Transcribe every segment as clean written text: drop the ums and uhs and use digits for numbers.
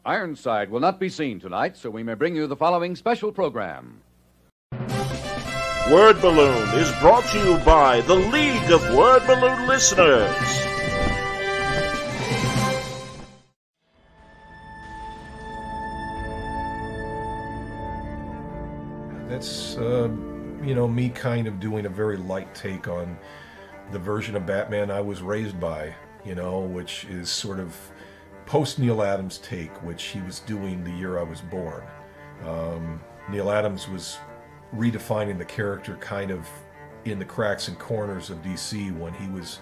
Ironside will not be seen tonight, so we may bring you the following special program. Word Balloon is brought to you by the League of Word Balloon Listeners. That's, me kind of doing a very light take on the version of Batman I was raised by, which is sort of post Neal Adams take, which he was doing the year I was born. Neal Adams was redefining the character kind of in the cracks and corners of DC when he was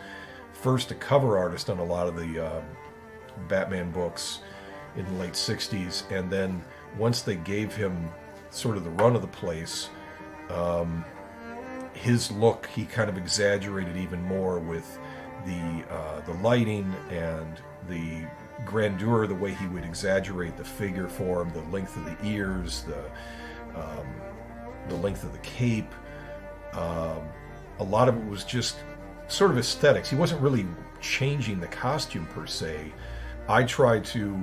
first a cover artist on a lot of the Batman books in the late 60s, and then once they gave him sort of the run of the place, his look, he kind of exaggerated even more with the lighting and the grandeur, the way he would exaggerate the figure form, the length of the ears, the length of the cape. A lot of it was just sort of aesthetics. He wasn't really changing the costume per se. I tried to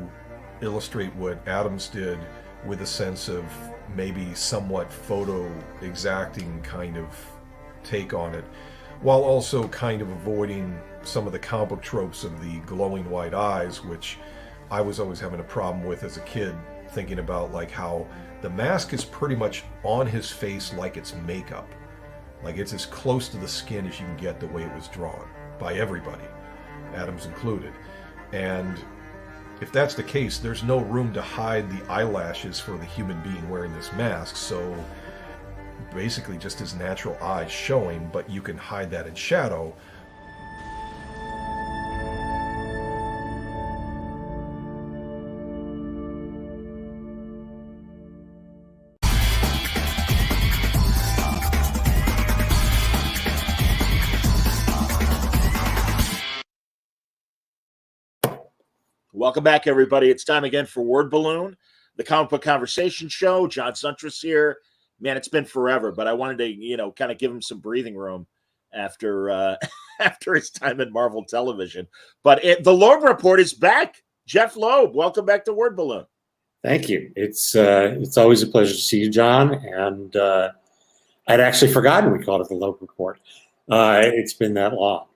illustrate what Adams did with a sense of maybe somewhat photo exacting kind of take on it, while also kind of avoiding some of the comic book tropes of the glowing white eyes, which I was always having a problem with as a kid, thinking about like how the mask is pretty much on his face like it's makeup. Like it's as close to the skin as you can get the way it was drawn by everybody, Adams included. And if that's the case, there's no room to hide the eyelashes for the human being wearing this mask, so basically just his natural eyes showing, but you can hide that in shadow. Welcome back, everybody. It's time again for Word Balloon, the comic book conversation show. John Suntress here. Man, it's been forever, but I wanted to, kind of give him some breathing room after after his time in Marvel Television. But the Loeb Report is back. Jeph Loeb, welcome back to Word Balloon. Thank you. It's always a pleasure to see you, John. And I'd actually forgotten we called it the Loeb Report. It's been that long.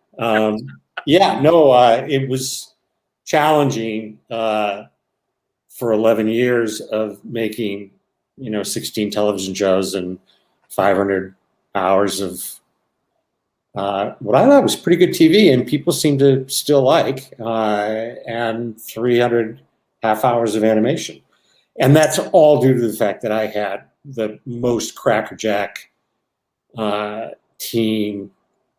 It was challenging for 11 years of making 16 television shows and 500 hours of what I thought was pretty good TV, and people seem to still like, and 300 half hours of animation. And that's all due to the fact that I had the most crackerjack team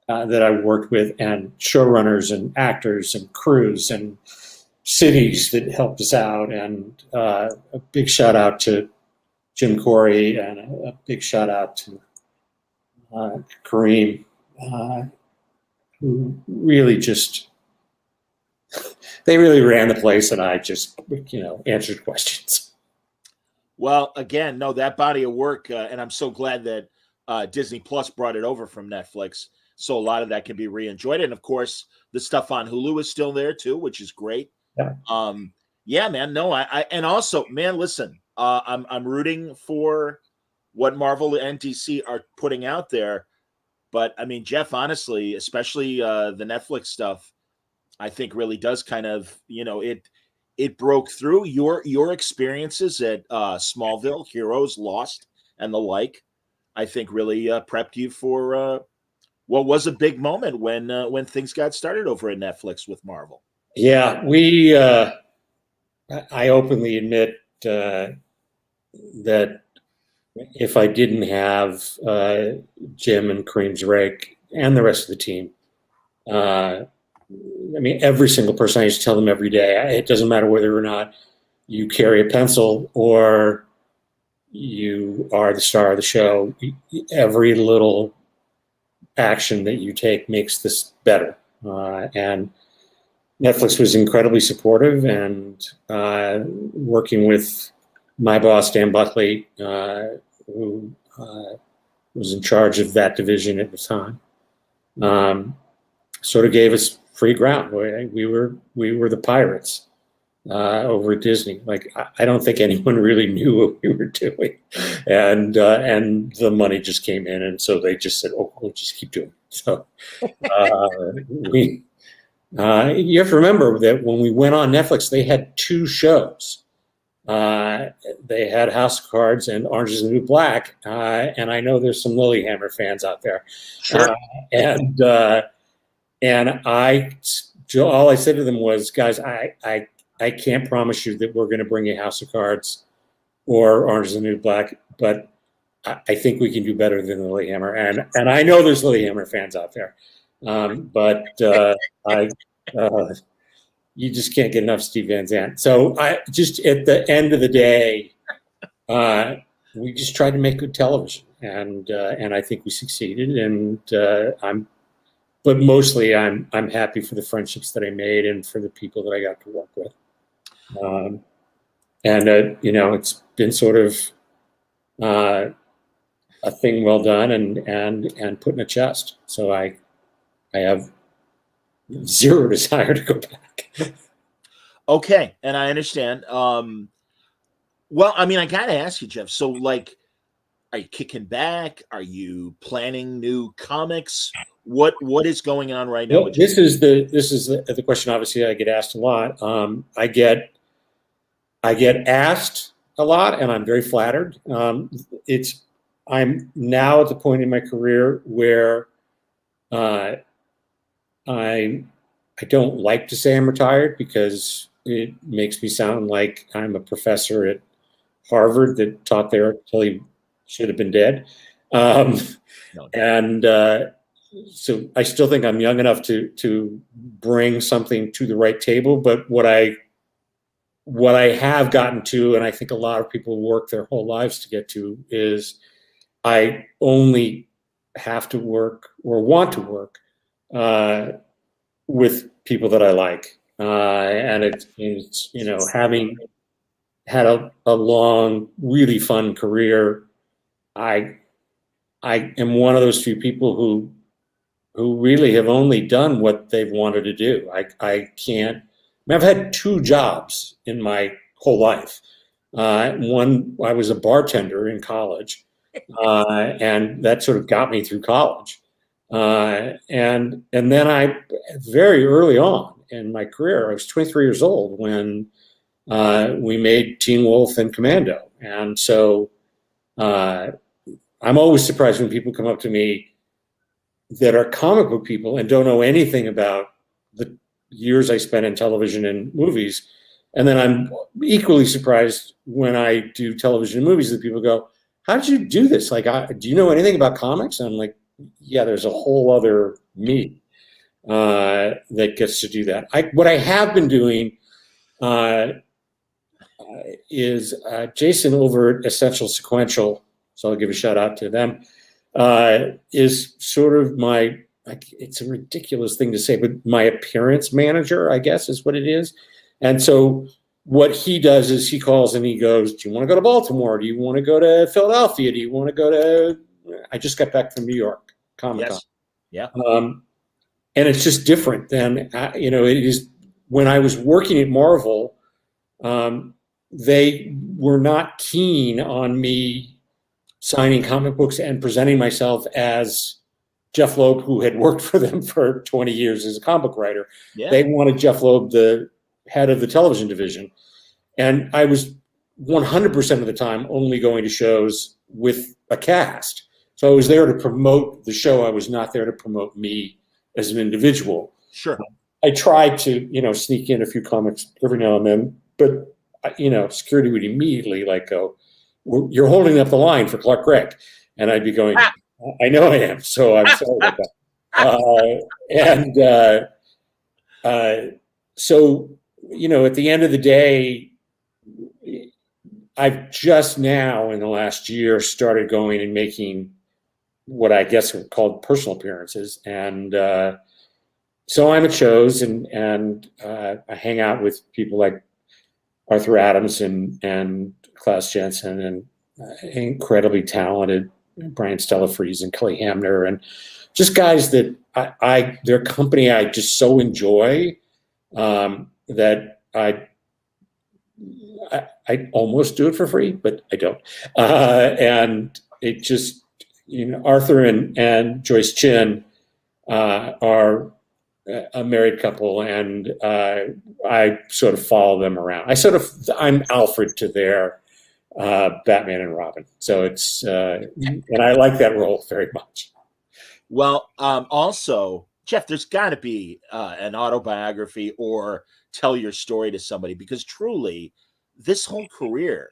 that I worked with, and showrunners and actors and crews and cities that helped us out. And a big shout out to Jim Corey, and a big shout out to Kareem, who really they really ran the place, and I just, answered questions. Well, again, no, that body of work, and I'm so glad that Disney Plus brought it over from Netflix, so a lot of that can be re-enjoyed. And of course, the stuff on Hulu is still there too, which is great. Yeah. Man, no, I and also, man, listen, I'm rooting for what Marvel and DC are putting out there. But I mean, Jeph, honestly, especially the Netflix stuff, I think really does kind of, it broke through your experiences at Smallville, Heroes, Lost, and the like. I think really prepped you for what was a big moment when things got started over at Netflix with Marvel. Yeah, I openly admit that if I didn't have Jim and Kareem's rake and the rest of the team, every single person, I used to tell them every day, it doesn't matter whether or not you carry a pencil or you are the star of the show, every little action that you take makes this better. And Netflix was incredibly supportive, and working with my boss, Dan Buckley, who was in charge of that division at the time, sort of gave us free ground. We were the pirates, over at Disney. Like, I don't think anyone really knew what we were doing, and the money just came in, and so they just said, "Oh, we'll just keep doing it." So we. You have to remember that when we went on Netflix, they had 2 shows. They had House of Cards and Orange is the New Black, and I know there's some Lilyhammer fans out there. Sure. And all I said to them was, guys, I can't promise you that we're going to bring you House of Cards or Orange is the New Black, but I think we can do better than Lilyhammer. And I know there's Lilyhammer fans out there, but you just can't get enough Steve Van Zandt. So I just, at the end of the day, we just tried to make good television, and I think we succeeded. And but mostly I'm happy for the friendships that I made and for the people that I got to work with. It's been sort of a thing well done and put in a chest. So I have zero desire to go back. Okay, and I understand. Well, I mean, I gotta ask you, Jeph. So, like, are you kicking back? Are you planning new comics? What is going on right now? Well, this is the question. Obviously, I get asked a lot. I get asked a lot, and I'm very flattered. I'm now at the point in my career where I don't like to say I'm retired because it makes me sound like I'm a professor at Harvard that taught there until he should have been dead. No. And so I still think I'm young enough to bring something to the right table. But what I have gotten to, and I think a lot of people work their whole lives to get to, is I only have to work or want to work with people that I like. And it's having had a long, really fun career, I am one of those few people who really have only done what they've wanted to do. I can't. I've had 2 jobs in my whole life. One, I was a bartender in college, and that sort of got me through college. And then I, very early on in my career, I was 23 years old when we made Teen Wolf and Commando. And so I'm always surprised when people come up to me that are comic book people and don't know anything about the years I spent in television and movies. And then I'm equally surprised when I do television and movies that people go, how did you do this? Like, do you know anything about comics? And I'm like, yeah, there's a whole other me that gets to do that. What I have been doing is Jason over at Essential Sequential, so I'll give a shout out to them, is sort of my, it's a ridiculous thing to say, but my appearance manager, I guess, is what it is. And so what he does is he calls and he goes, do you want to go to Baltimore? Do you want to go to Philadelphia? Do you want to go to, I just got back from New York Comic-Con. Yes. Yeah. And it's just different than, it is when I was working at Marvel, they were not keen on me signing comic books and presenting myself as Jeph Loeb, who had worked for them for 20 years as a comic writer. Yeah. They wanted Jeph Loeb, the head of the television division. And I was 100% of the time only going to shows with a cast. So I was there to promote the show. I was not there to promote me as an individual. Sure. I tried to, sneak in a few comics every now and then, but, security would immediately go, you're holding up the line for Clark Gregg. And I'd be going, I know I am. So I'm sorry about that. So, at the end of the day, I've just now in the last year started going and making what I guess are called personal appearances. And so I'm at shows and I hang out with people like Arthur Adams and Klaus Jensen and incredibly talented Brian Stellafries and Kelly Hamner and just guys that their company I just so enjoy that I I almost do it for free, but I don't. And it just, Arthur and Joyce Chin are a married couple, and I sort of follow them around. I'm Alfred to their Batman and Robin. So it's, and I like that role very much. Well, also, Jeph, there's got to be an autobiography or tell your story to somebody, because truly, this whole career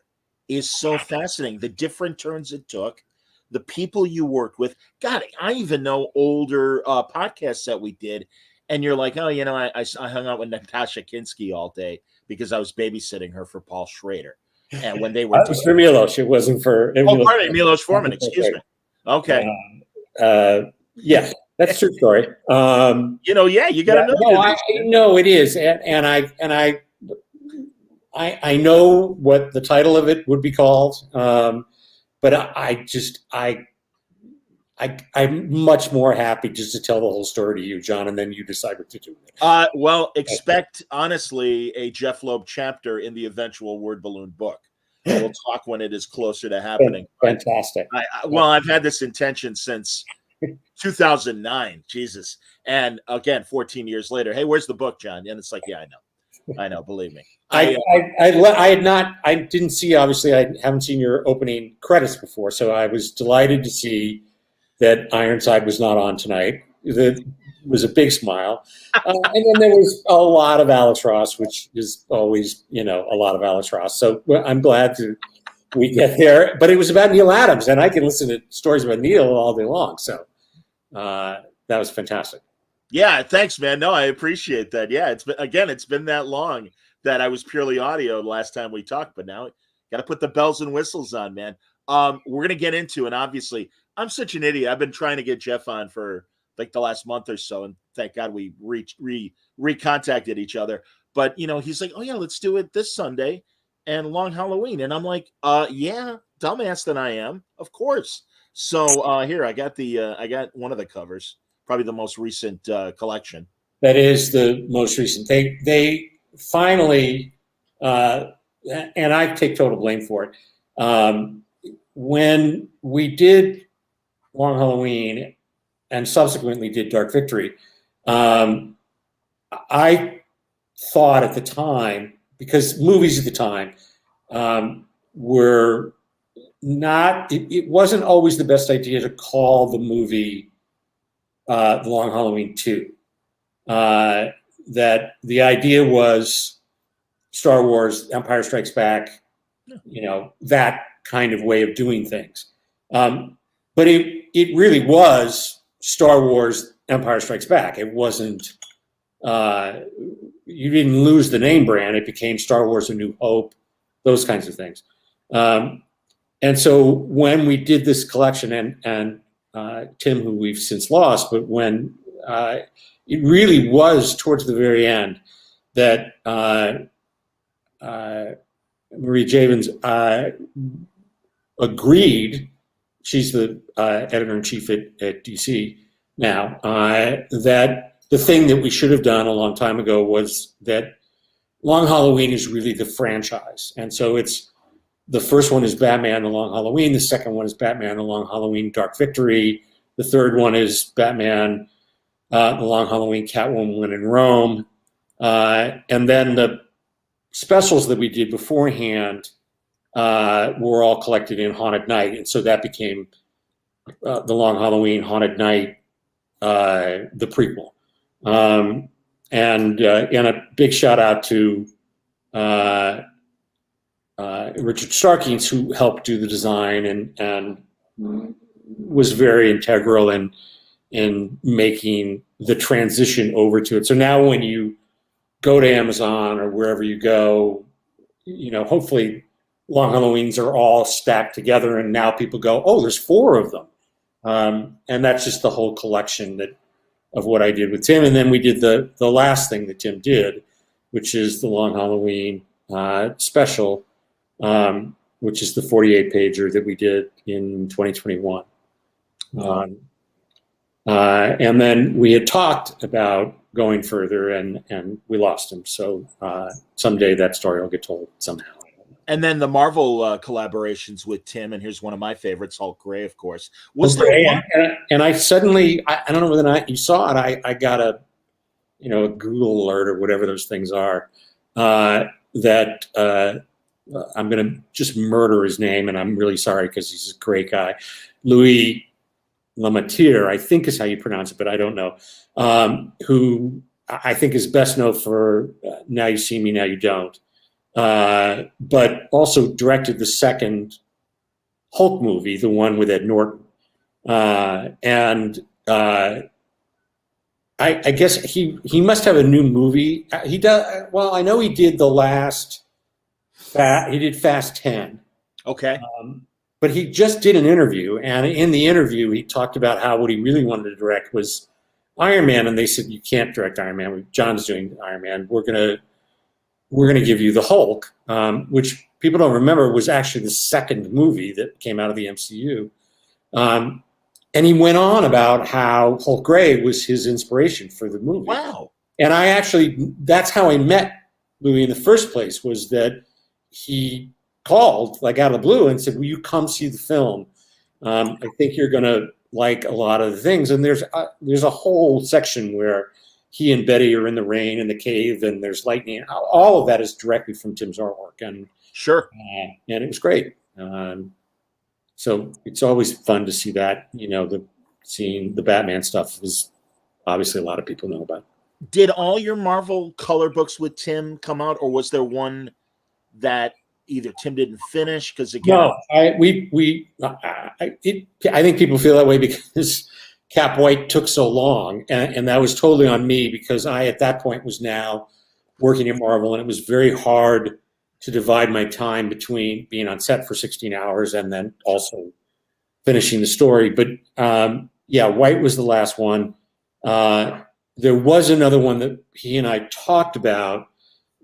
is so fascinating. The different turns it took, the people you worked with. God, I even know older podcasts that we did, and you're like, oh, I hung out with Natasha Kinski all day because I was babysitting her for Paul Schrader. And when they were, it was for Milos. It wasn't for. Pardon me, Milos Forman. Excuse me. Okay. Yeah, that's a true story. Yeah, you got to know. No, it is, and I know what the title of it would be called, but I'm much more happy just to tell the whole story to you, John, and then you decide what to do with it. Well, expect, honestly, a Jeph Loeb chapter in the eventual Word Balloon book. We'll talk when it is closer to happening. Fantastic. I've had this intention since 2009. Jesus. And again, 14 years later, hey, where's the book, John? And it's like, yeah, I know. Believe me. I didn't see, obviously, I haven't seen your opening credits before, so I was delighted to see that Ironside was not on tonight. It was a big smile. And then there was a lot of Alex Ross, which is always, a lot of Alex Ross. So I'm glad we get there. But it was about Neal Adams, and I can listen to stories about Neal all day long. So that was fantastic. Yeah, thanks, man. No, I appreciate that. Yeah, it's been that long that I was purely audio the last time we talked, but now got to put the bells and whistles on, man. We're going to get into, and obviously I'm such an idiot. I've been trying to get Jeph on for like the last month or so, and thank God we recontacted each other. But he's like, oh yeah, let's do it this Sunday and Long Halloween, and I'm like, yeah, dumbass that I am, of course. So here I got I got one of the covers, probably the most recent collection. That is the most recent. They finally, and I take total blame for it. When we did Long Halloween and subsequently did Dark Victory, I thought at the time, because movies at the time were not, it wasn't always the best idea to call the movie The Long Halloween 2. That the idea was Star Wars, Empire Strikes Back, that kind of way of doing things. But it really was Star Wars, Empire Strikes Back. It wasn't, you didn't lose the name brand. It became Star Wars A New Hope, those kinds of things. And so when we did this collection, and Tim, who we've since lost, but when it really was towards the very end that Marie Javins agreed, she's the editor-in-chief at DC now, that the thing that we should have done a long time ago was that Long Halloween is really the franchise. And so it's, the first one is Batman The Long Halloween, the second one is Batman The Long Halloween Dark Victory, the third one is Batman The Long Halloween Catwoman in Rome, and then the specials that we did beforehand were all collected in Haunted Night, and so that became The Long Halloween Haunted Night, the prequel. And a big shout out to Richard Starkings, who helped do the design and was very integral in making the transition over to it. So now when you go to Amazon or wherever you go, hopefully Long Halloweens are all stacked together, and now people go, oh, there's 4 of them. And that's just the whole collection of what I did with Tim. And then we did the last thing that Tim did, which is the Long Halloween special, which is the 48-pager that we did in 2021. And then we had talked about going further, and we lost him. So someday that story will get told somehow. And then the Marvel collaborations with Tim, and here's one of my favorites, Hulk Gray, of course. And I suddenly, I don't know whether or not you saw it, I got a Google alert or whatever those things are, that I'm going to just murder his name, and I'm really sorry because he's a great guy. Louis Lamatier, I think is how you pronounce it, but I don't know, who I think is best known for Now You See Me, Now You Don't, but also directed the second Hulk movie, the one with Ed Norton. I guess he must have a new movie. He does. Well, I know he did the last. He did Fast 10. Okay. But he just did an interview, and in the interview, he talked about how what he really wanted to direct was Iron Man, and they said, "You can't direct Iron Man. John's doing Iron Man. We're gonna give you the Hulk," which people don't remember was actually the second movie that came out of the MCU. And he went on about how Hulk Gray was his inspiration for the movie. Wow. And that's how I met Louis in the first place, was that he called like out of the blue and said, "Will you come see the film? I think you're going to like a lot of the things." And there's a whole section where he and Betty are in the rain in the cave, and there's lightning. All of that is directly from Tim's artwork. And sure. And it was great. So it's always fun to see that, seeing the Batman stuff is obviously a lot of people know about. Did all your Marvel color books with Tim come out, or was there one that either Tim didn't finish? Because again, no, I think people feel that way because Cap White took so long, and that was totally on me because I at that point was now working at Marvel, and it was very hard to divide my time between being on set for 16 hours and then also finishing the story. But White was the last one. There was another one that he and I talked about,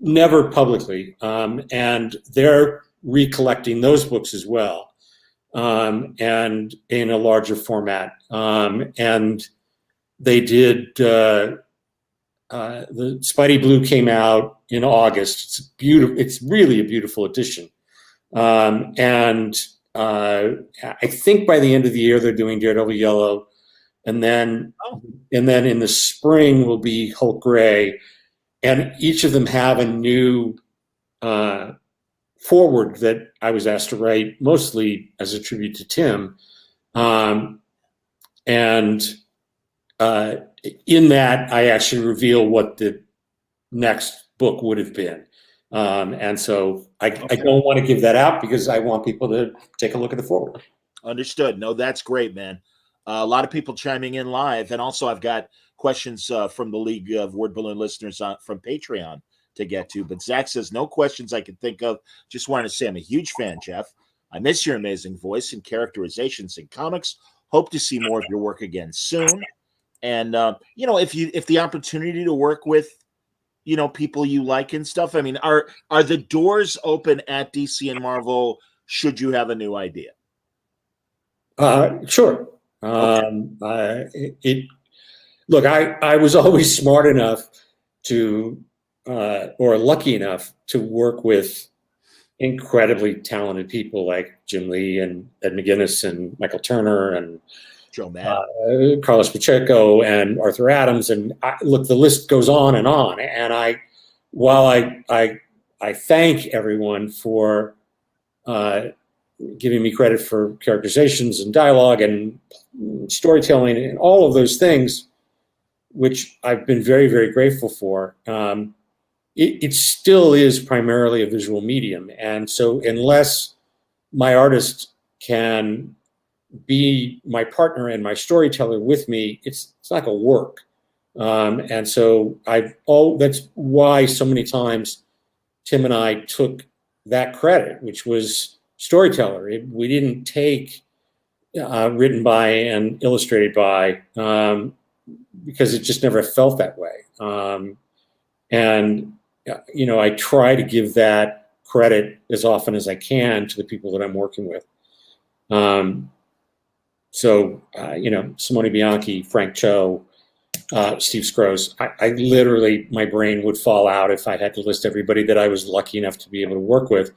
never publicly, and they're recollecting those books as well, and in a larger format. And they did, the Spidey Blue came out in August. It's beautiful. It's really a beautiful edition. And I think by the end of the year, they're doing Daredevil Yellow. And then in the spring will be Hulk Gray. And each of them have a new forward that I was asked to write, mostly as a tribute to Tim. In that, I actually reveal what the next book would have been. And so I don't want to give that out because I want people to take a look at the forward. Understood. No, that's great, man. A lot of people chiming in live. And also I've got questions from the League of Word Balloon listeners from Patreon to get to. But Zach says, no questions I can think of. Just wanted to say I'm a huge fan, Jeph. I miss your amazing voice and characterizations in comics. Hope to see more of your work again soon. And, if the opportunity to work with, people you like and stuff, I mean, are the doors open at DC and Marvel should you have a new idea? Sure. Okay. Look, I was always smart enough to, or lucky enough to work with incredibly talented people like Jim Lee and Ed McGuinness and Michael Turner and Joe Mann, Carlos Pacheco and Arthur Adams. And look, the list goes on. And while I thank everyone for giving me credit for characterizations and dialogue and storytelling and all of those things, which I've been very, very grateful for, it still is primarily a visual medium. And so unless my artist can be my partner and my storyteller with me, it's not going to work. And so that's why so many times Tim and I took that credit, which was storyteller. We didn't take written by and illustrated by, because it just never felt that way. I try to give that credit as often as I can to the people that I'm working with. Simone Bianchi, Frank Cho, Steve Scrose. I literally, my brain would fall out if I had to list everybody that I was lucky enough to be able to work with.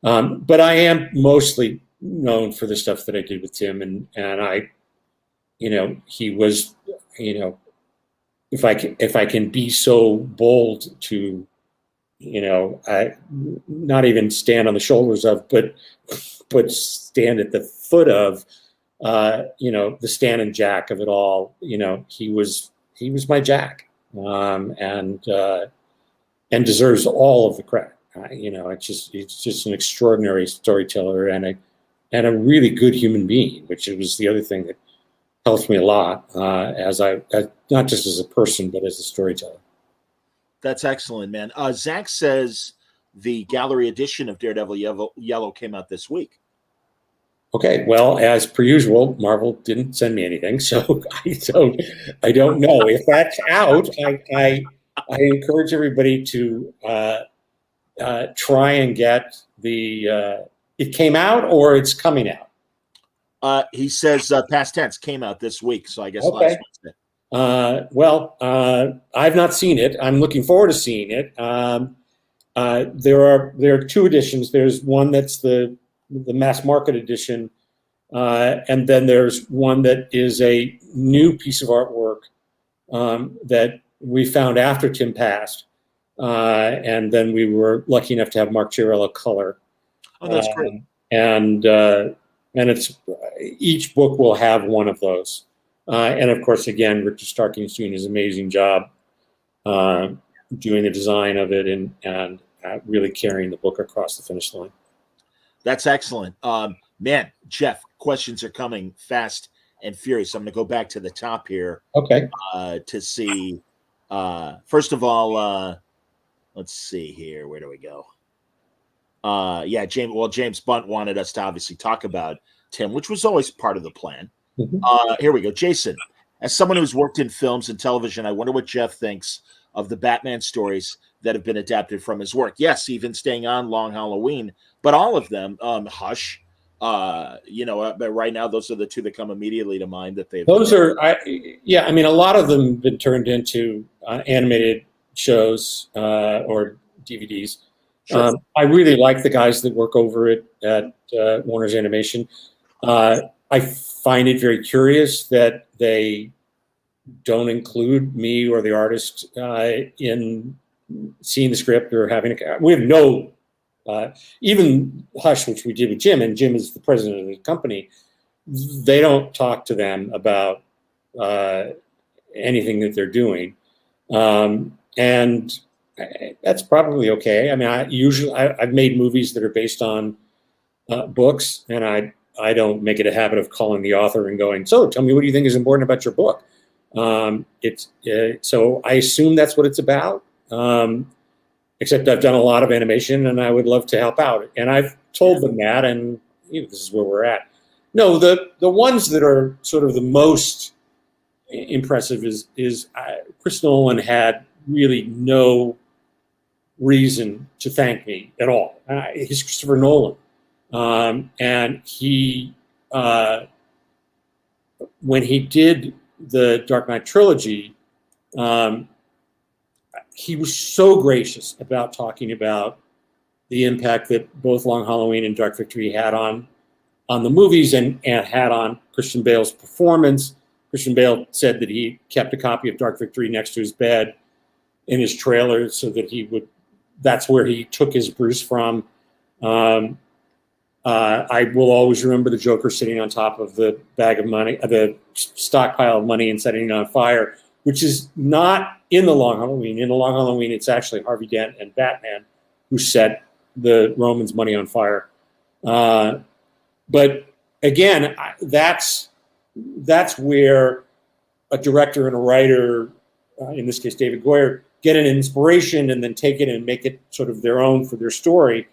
But I am mostly known for the stuff that I did with Tim, and I, he was, if I can be so bold to, I not even stand on the shoulders of, but stand at the foot of, the Stan and Jack of it all. He was my Jack, and deserves all of the credit. It's just an extraordinary storyteller and a really good human being, which was the other thing that helped me a lot, as not just as a person, but as a storyteller. That's excellent, man. Zach says the gallery edition of Daredevil Yellow came out this week. Okay, well, as per usual, Marvel didn't send me anything, so I don't know if that's out. I encourage everybody to try and get the. It came out or it's coming out. He says past tense came out this week, so I guess okay. Last Wednesday. I've not seen it. I'm looking forward to seeing it. There are two editions. There's one that's the mass market edition, and then there's one that is a new piece of artwork that we found after Tim passed, and then we were lucky enough to have Mark Chiarello color. Oh, that's great. And it's each book will have one of those. And of course, again, Richard Starking's doing his amazing job doing the design of it and really carrying the book across the finish line. That's excellent. Man, Jeph, questions are coming fast and furious. I'm going to go back to the top here. Okay. To see, first of all, let's see here. Where do we go? James Bunt wanted us to obviously talk about Tim, which was always part of the plan. Mm-hmm. Here we go. Jason, as someone who's worked in films and television, I wonder what Jeph thinks of the Batman stories that have been adapted from his work. Yes, even staying on Long Halloween, but all of them, Hush, but right now, those are the two that come immediately to mind that they've. Those are, a lot of them have been turned into animated shows or DVDs. Sure. I really like the guys that work over at Warner's Animation. I find it very curious that they don't include me or the artist in seeing the script or having we have no, even Hush, which we did with Jim, and Jim is the president of the company, they don't talk to them about anything that they're doing. And that's probably okay. I mean, I've made movies that are based on books, and I don't make it a habit of calling the author and going, so tell me what do you think is important about your book. So I assume that's what it's about. Except I've done a lot of animation, and I would love to help out. And I've told them that, and this is where we're at. No, the ones that are sort of the most impressive is Chris Nolan had really no reason to thank me at all. He's Christopher Nolan. And he, when he did the Dark Knight trilogy, he was so gracious about talking about the impact that both Long Halloween and Dark Victory had on the movies and had on Christian Bale's performance. Christian Bale said that he kept a copy of Dark Victory next to his bed in his trailer so that that's where he took his Bruce from. I will always remember the Joker sitting on top of the bag of money, the stockpile of money, and setting it on fire, which is not in the Long Halloween. In the Long Halloween, it's actually Harvey Dent and Batman who set the Romans' money on fire. But again, that's where a director and a writer, in this case David Goyer, get an inspiration and then take it and make it sort of their own for their story.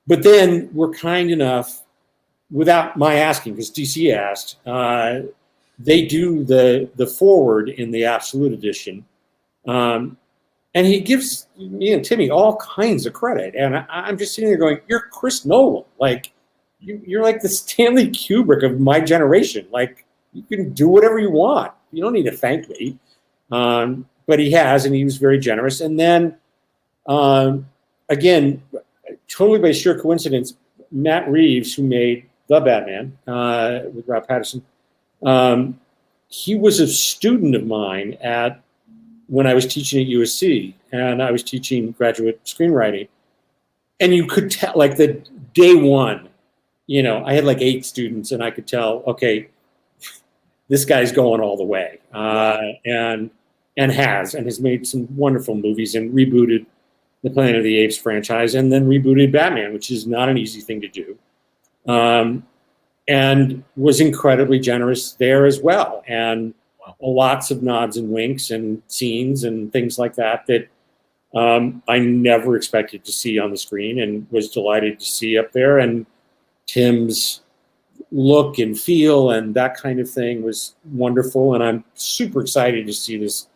But then we're kind enough, without my asking, because DC asked, they do the forward in the Absolute Edition. And he gives me and Timmy all kinds of credit. And I'm just sitting there going, you're Chris Nolan. Like, you're like the Stanley Kubrick of my generation. Like, you can do whatever you want. You don't need to thank me. but he has, and he was very generous. And then, again, totally by sheer coincidence, Matt Reeves, who made The Batman with Rob Patterson, he was a student of mine when I was teaching at USC, and I was teaching graduate screenwriting. And you could tell, like the day one, I had like 8 students, and I could tell, okay, this guy's going all the way, and has made some wonderful movies and rebooted the Planet of the Apes franchise, and then rebooted Batman, which is not an easy thing to do, and was incredibly generous there as well, and lots of nods and winks and scenes and things like that I never expected to see on the screen, and was delighted to see up there. And Tim's look and feel and that kind of thing was wonderful, and I'm super excited to see this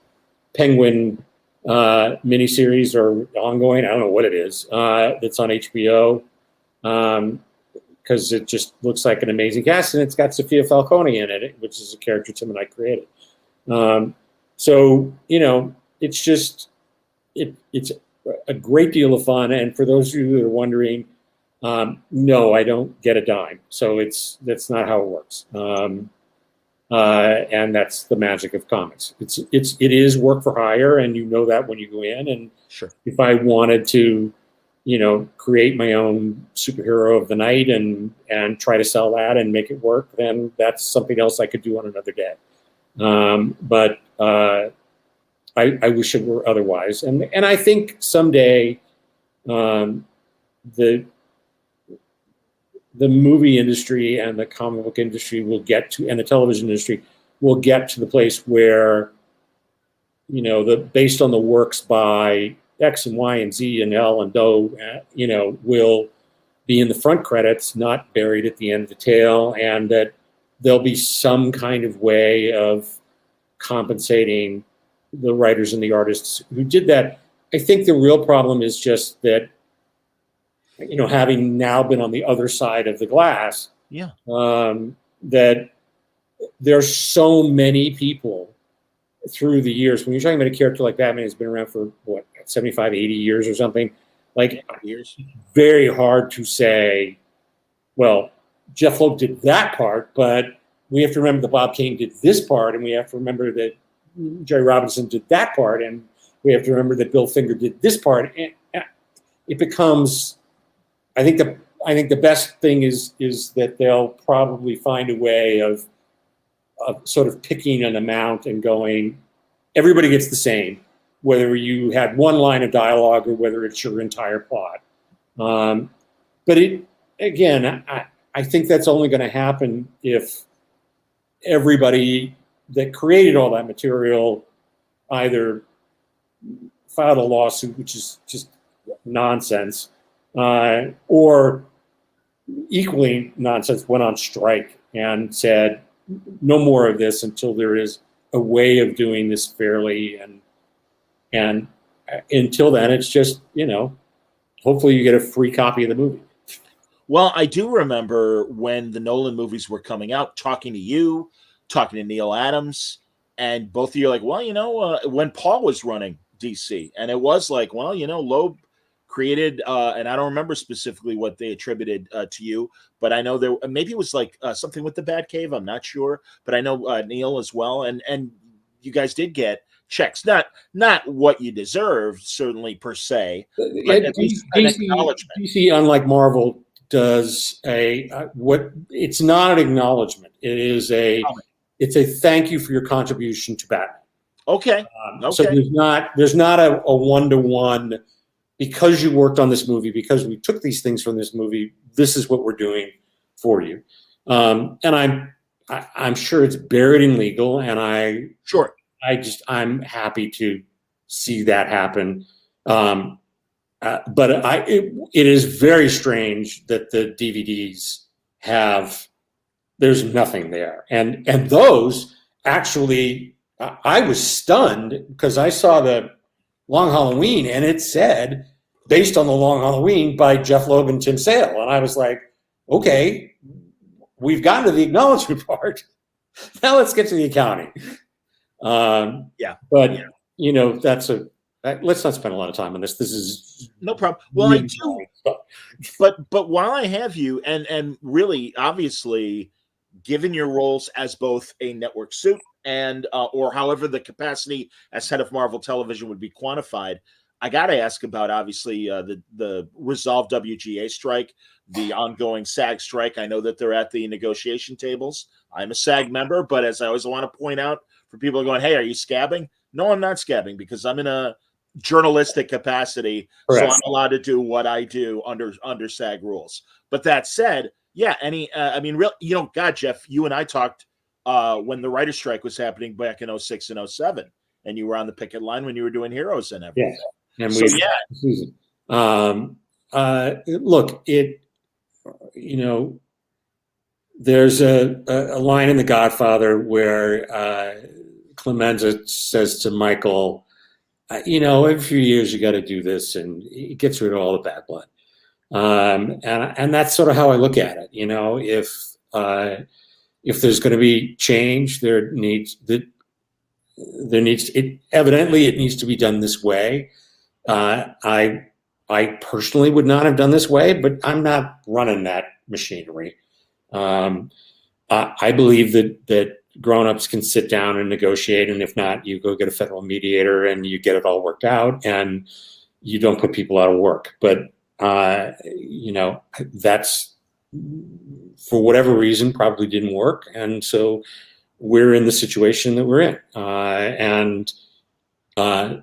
Penguin miniseries or ongoing, I don't know what it is, that's on HBO, because it just looks like an amazing cast, and it's got Sophia Falcone in it, which is a character Tim and I created. So it's just it's a great deal of fun. And for those of you that are wondering, no, I don't get a dime. So that's not how it works. And that's the magic of comics. It is work for hire, and that when you go in. And sure, if I wanted to, create my own superhero of the night and try to sell that and make it work, then that's something else I could do on another day. But I wish it were otherwise. And I think someday the movie industry and the comic book industry will get to, and the television industry will get to the place where, based on the works by X and Y and Z and L and Doe, will be in the front credits, not buried at the end of the tail, and that there'll be some kind of way of compensating the writers and the artists who did that. I think the real problem is just that, having now been on the other side of the glass, that there's so many people through the years. When you're talking about a character like Batman who's been around for 75, 80 years or something, like years, very hard to say, well, Jeph Loeb did that part, but we have to remember that Bob Kane did this part, and we have to remember that Jerry Robinson did that part, and we have to remember that Bill Finger did this part. And it becomes, I think the best thing is that they'll probably find a way of sort of picking an amount and going, everybody gets the same, whether you had one line of dialogue or whether it's your entire plot. But I think that's only going to happen if everybody that created all that material either filed a lawsuit, which is just nonsense, or equally nonsense, went on strike and said, no more of this until there is a way of doing this fairly. And until then, it's just, hopefully you get a free copy of the movie. Well, I do remember when the Nolan movies were coming out, talking to you, talking to Neal Adams, and both of you are like, well, when Paul was running DC, and it was like, well, Loeb created, and I don't remember specifically what they attributed to you, but I know there maybe it was like something with the Batcave. I'm not sure, but I know Neal as well, and you guys did get checks, not what you deserved, certainly per se, but at least an acknowledgement. DC, unlike Marvel, does it's not an acknowledgement. It is it's a thank you for your contribution to Batman. Okay. So there's not a one-to-one, because you worked on this movie, because we took these things from this movie, this is what we're doing for you. And I'm sure it's buried in legal, and I'm happy to see that happen. But it is very strange that the DVDs there's nothing there. And those actually, I was stunned because I saw the Long Halloween and it said, based on the Long Halloween by Jeph Loeb and Tim Sale. And I was like, okay, we've gotten to the acknowledgement part. Now let's get to the accounting. But let's not spend a lot of time on this. This is no problem. Well, I do, but while I have you, and really, obviously, given your roles as both a network suit and or however the capacity as head of Marvel Television would be quantified, I got to ask about obviously the resolved WGA strike, the ongoing SAG strike. I know that they're at the negotiation tables. I'm a SAG member, but as I always want to point out for people going, hey, are you scabbing? No, I'm not scabbing because I'm in a journalistic capacity, correct. So I'm allowed to do what I do under SAG rules. But that said, yeah, God, Jeff, you and I talked when the writer's strike was happening back in 06 and 07, and you were on the picket line when you were doing Heroes and everything. Yes. And look, there's a line in The Godfather where Clemenza says to Michael, every few years you got to do this, and it gets rid of all the bad blood. And that's sort of how I look at it. If there's going to be change, it needs to be done this way. I personally would not have done this way, but I'm not running that machinery. I believe that grown-ups can sit down and negotiate, and if not, you go get a federal mediator and you get it all worked out, and you don't put people out of work. But that's, for whatever reason, probably didn't work, and so we're in the situation that we're in. And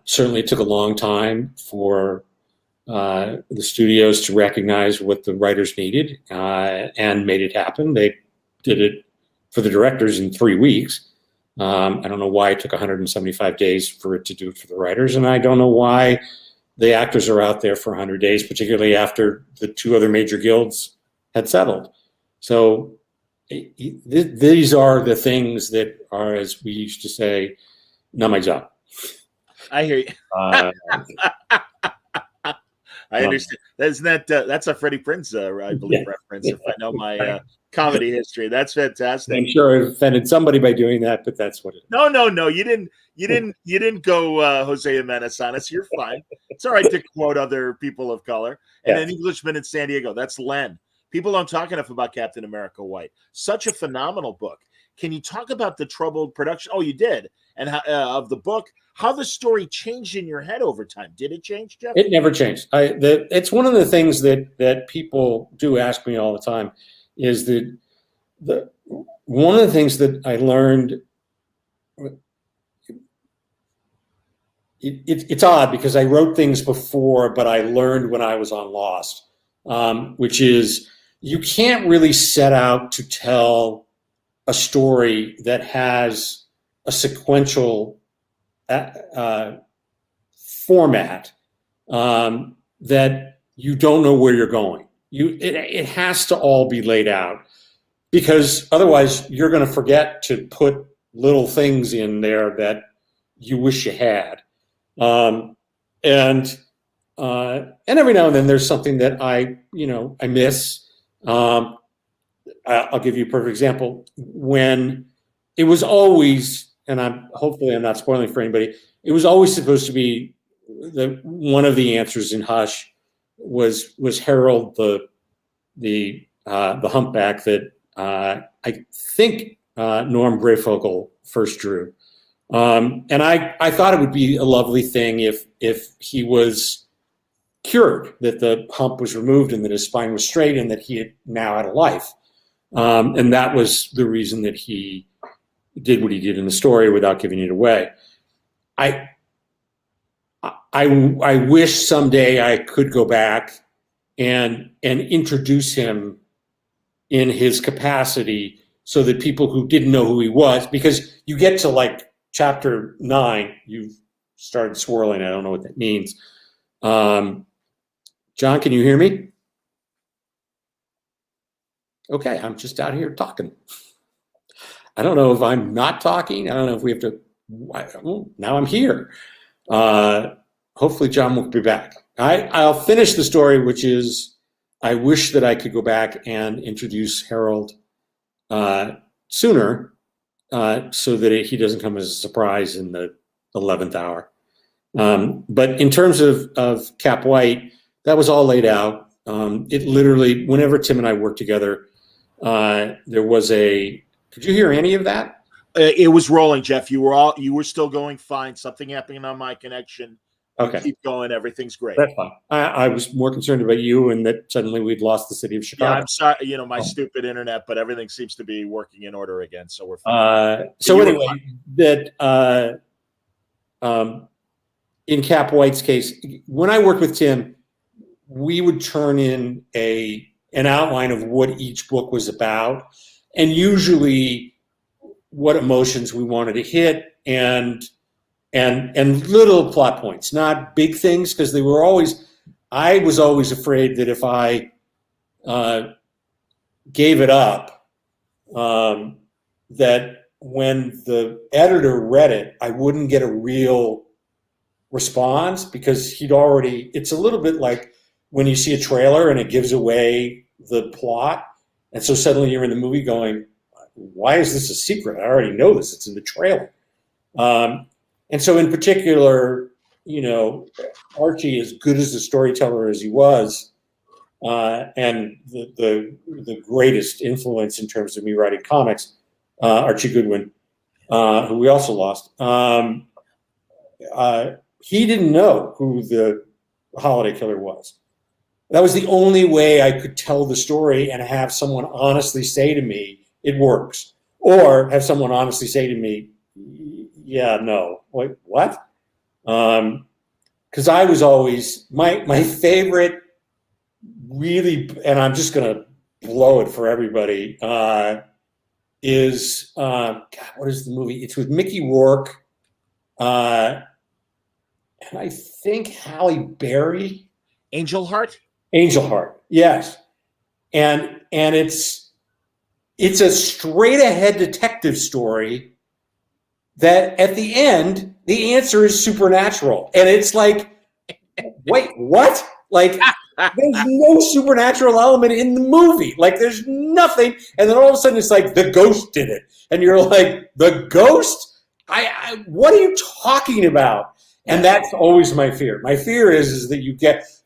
certainly it took a long time for the studios to recognize what the writers needed and made it happen. They did it for the directors in 3 weeks. I don't know why it took 175 days for it to do it for the writers, and I don't know why the actors are out there for 100 days, particularly after the 2 other major guilds had settled. So these are the things that are, as we used to say, not my job. I hear you. I understand. That's a Freddie Prinze, I believe, reference. If I know my comedy history, that's fantastic. I'm sure I offended somebody by doing that, but that's what it is. No. You didn't go Jose Jimenez on us. You're fine. It's all right to quote other people of color. And An Englishman in San Diego. That's Len. People don't talk enough about Captain America White. Such a phenomenal book. Can you talk about the troubled production? Oh, you did. And how, of the book, how the story changed in your head over time. Did it change, Jeff? It never changed. It's one of the things that people do ask me all the time is that one of the things that I learned, it's odd because I wrote things before, but I learned when I was on Lost, which is you can't really set out to tell a story that has a sequential format that you don't know where you're going. It has to all be laid out, because otherwise you're going to forget to put little things in there that you wish you had. And every now and then there's something that I miss. I'll give you a perfect example. When it was always, and hopefully I'm not spoiling for anybody, it was always supposed to be one of the answers in Hush was Harold the humpback that I think Norm Breyfogle first drew. And I thought it would be a lovely thing if he was cured, that the hump was removed and that his spine was straight and that he had now had a life. And that was the reason that he did what he did in the story without giving it away. I wish someday I could go back and introduce him in his capacity so that people who didn't know who he was, because you get to like chapter 9, you've started swirling. I don't know what that means. John, can you hear me? Okay, I'm just out here talking. I don't know if I'm not talking. I don't know if we have to. Now I'm here. Hopefully John will be back. I'll finish the story, which is I wish that I could go back and introduce Harold sooner, so that he doesn't come as a surprise in the 11th hour. But in terms of Cap White, that was all laid out. It literally, whenever Tim and I worked together, there was could you hear any of that? It was rolling, Jeff. You were still going fine. Something happening on my connection. Okay. Keep going. Everything's great. That's fine. I was more concerned about you and that suddenly we'd lost the city of Chicago. Yeah, I'm sorry. My stupid internet, but everything seems to be working in order again. So we're fine. So anyway, in Cap White's case, when I worked with Tim, we would turn in an outline of what each book was about, and usually what emotions we wanted to hit, and little plot points, not big things, because I was always afraid that if I gave it up, that when the editor read it, I wouldn't get a real response, because it's a little bit like when you see a trailer and it gives away the plot, and so suddenly you're in the movie going, why is this a secret? I already know this. It's in the trailer. And so in particular, Archie, as good as a storyteller as he was, and the greatest influence in terms of me writing comics, Archie Goodwin, who we also lost, he didn't know who the holiday killer was. That was the only way I could tell the story and have someone honestly say to me, it works. Or have someone honestly say to me, yeah, no. Like, what? Because I was always, my favorite really, and I'm just going to blow it for everybody, is, God, what is the movie? It's with Mickey Rourke, and I think Halle Berry. Angel Heart, yes. And it's a straight ahead detective story that at the end, the answer is supernatural. And it's like, wait, what? Like, there's no supernatural element in the movie. Like, there's nothing. And then all of a sudden it's like, the ghost did it. And you're like, the ghost? What are you talking about? And that's always my fear. My fear is that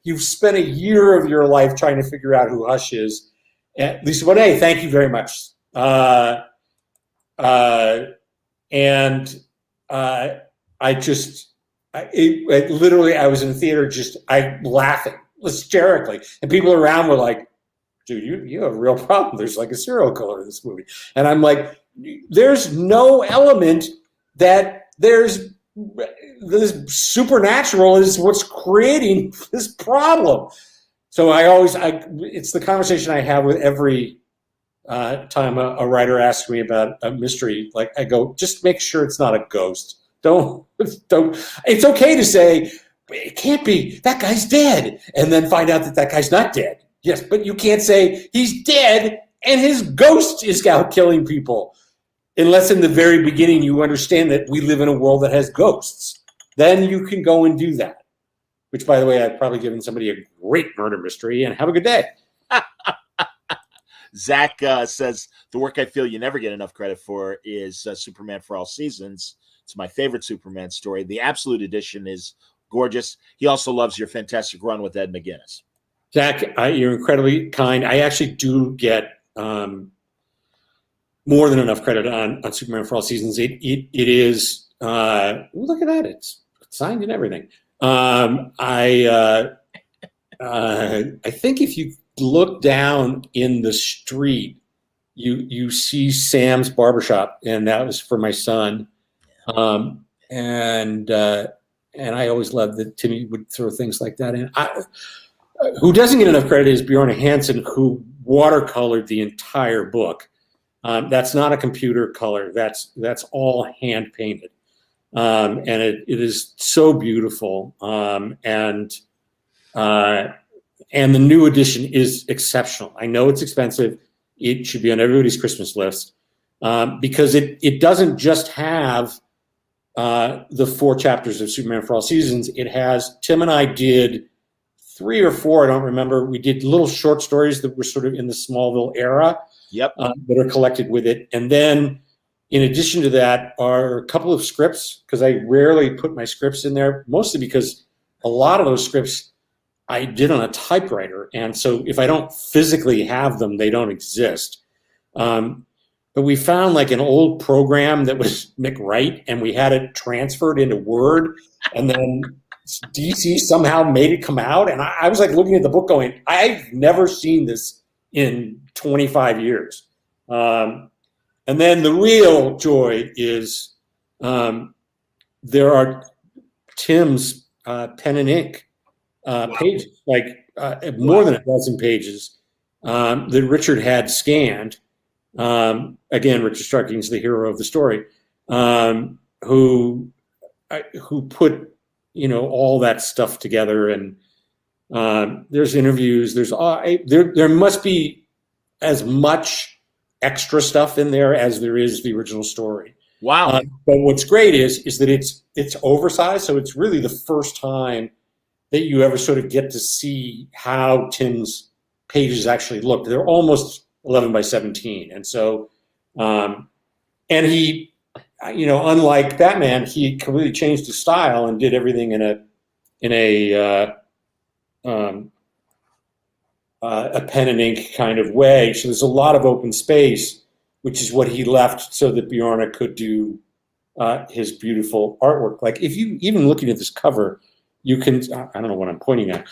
you've spent a year of your life trying to figure out who Hush is. And Lisa Bonet, thank you very much. Literally, I was in the theater laughing hysterically. And people around were like, dude, you have a real problem. There's like a serial killer in this movie. And I'm like, there's no element that there's this supernatural is what's creating this problem. So it's the conversation I have with every time a writer asks me about a mystery. Like, I go, just make sure it's not a ghost. Don't. It's okay to say, it can't be, that guy's dead, and then find out that guy's not dead. Yes, but you can't say he's dead and his ghost is out killing people. Unless in the very beginning you understand that we live in a world that has ghosts. Then you can go and do that. Which, by the way, I've probably given somebody a great murder mystery, and have a good day. Zach says, the work I feel you never get enough credit for is Superman for All Seasons. It's my favorite Superman story. The Absolute Edition is gorgeous. He also loves your fantastic run with Ed McGuinness. Zach, you're incredibly kind. I actually do get more than enough credit on Superman for All Seasons. It is, look at that. It's signed and everything. I think if you look down in the street, you see Sam's barbershop, and that was for my son. And I always loved that Timmy would throw things like that in. Who doesn't get enough credit is Bjorn Hansen, who watercolored the entire book. That's not a computer color. That's all hand painted. And it is so beautiful. And the new edition is exceptional. I know it's expensive. It should be on everybody's Christmas list, because it doesn't just have the 4 chapters of Superman for All Seasons. It has, Tim and I did 3 or 4, I don't remember. We did little short stories that were sort of in the Smallville era. Yep. That are collected with it. And then in addition to that are a couple of scripts, because I rarely put my scripts in there, mostly because a lot of those scripts I did on a typewriter. And so if I don't physically have them, they don't exist. But we found like an old program that was McWrite, and we had it transferred into Word, and then DC somehow made it come out. And I was like looking at the book going, I've never seen this in 25 years. And then the real joy is there are Tim's pen and ink pages, like more than a dozen pages that Richard had scanned. Again, Richard Starking's the hero of the story, who put all that stuff together. And there's interviews. There must be as much extra stuff in there as there is the original story. Wow! But what's great is that it's oversized, so it's really the first time that you ever sort of get to see how Tim's pages actually look. They're almost 11 by 17. And so, and he, unlike Batman, he completely changed his style and did everything in a pen and ink kind of way. So there's a lot of open space, which is what he left so that Bjorna could do his beautiful artwork. Like if you, even looking at this cover, you can, I don't know what I'm pointing at.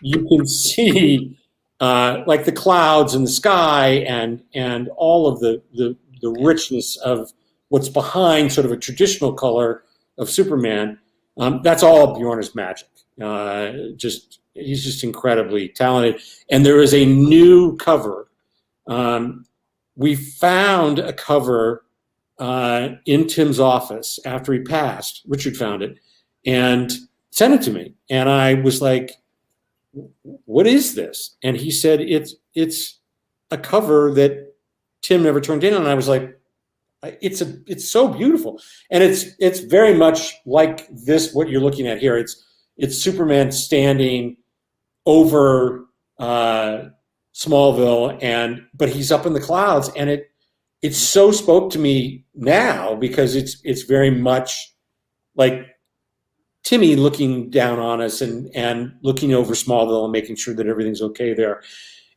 You can see like the clouds and the sky and all of the richness of what's behind sort of a traditional color of Superman. That's all Bjorna's magic. He's just incredibly talented. And there is a new cover. We found a cover in Tim's office after he passed. Richard found it and sent it to me. And I was like, what is this? And he said, it's a cover that Tim never turned in. And I was like, it's so beautiful. And it's very much like this, what you're looking at here. It's Superman standing over Smallville, but he's up in the clouds, and it so spoke to me now because it's very much like Timmy looking down on us and looking over Smallville and making sure that everything's okay there.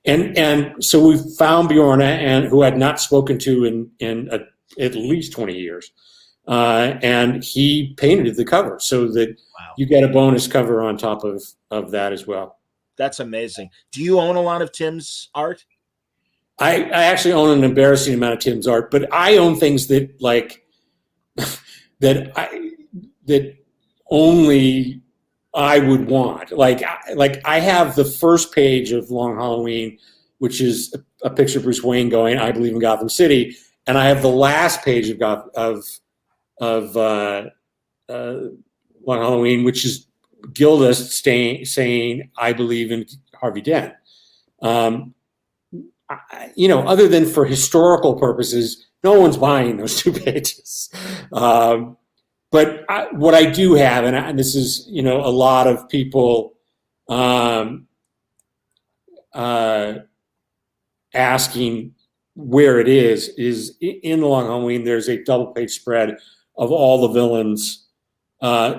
And so we found Bjorna, who I'd not spoken to in at least 20 years. And he painted the cover so that you get a bonus cover on top of that as well. That's amazing. Do you own a lot of Tim's art? I actually own an embarrassing amount of Tim's art, but I own things that like that only I would want. Like I have the first page of Long Halloween, which is a picture of Bruce Wayne going, "I believe in Gotham City," and I have the last page of Long Halloween, which is Gilda saying, "I believe in Harvey Dent." Other than for historical purposes, no one's buying those two pages. But what I do have, and this is, a lot of people asking where it is in the Long Halloween, there's a double-page spread of all the villains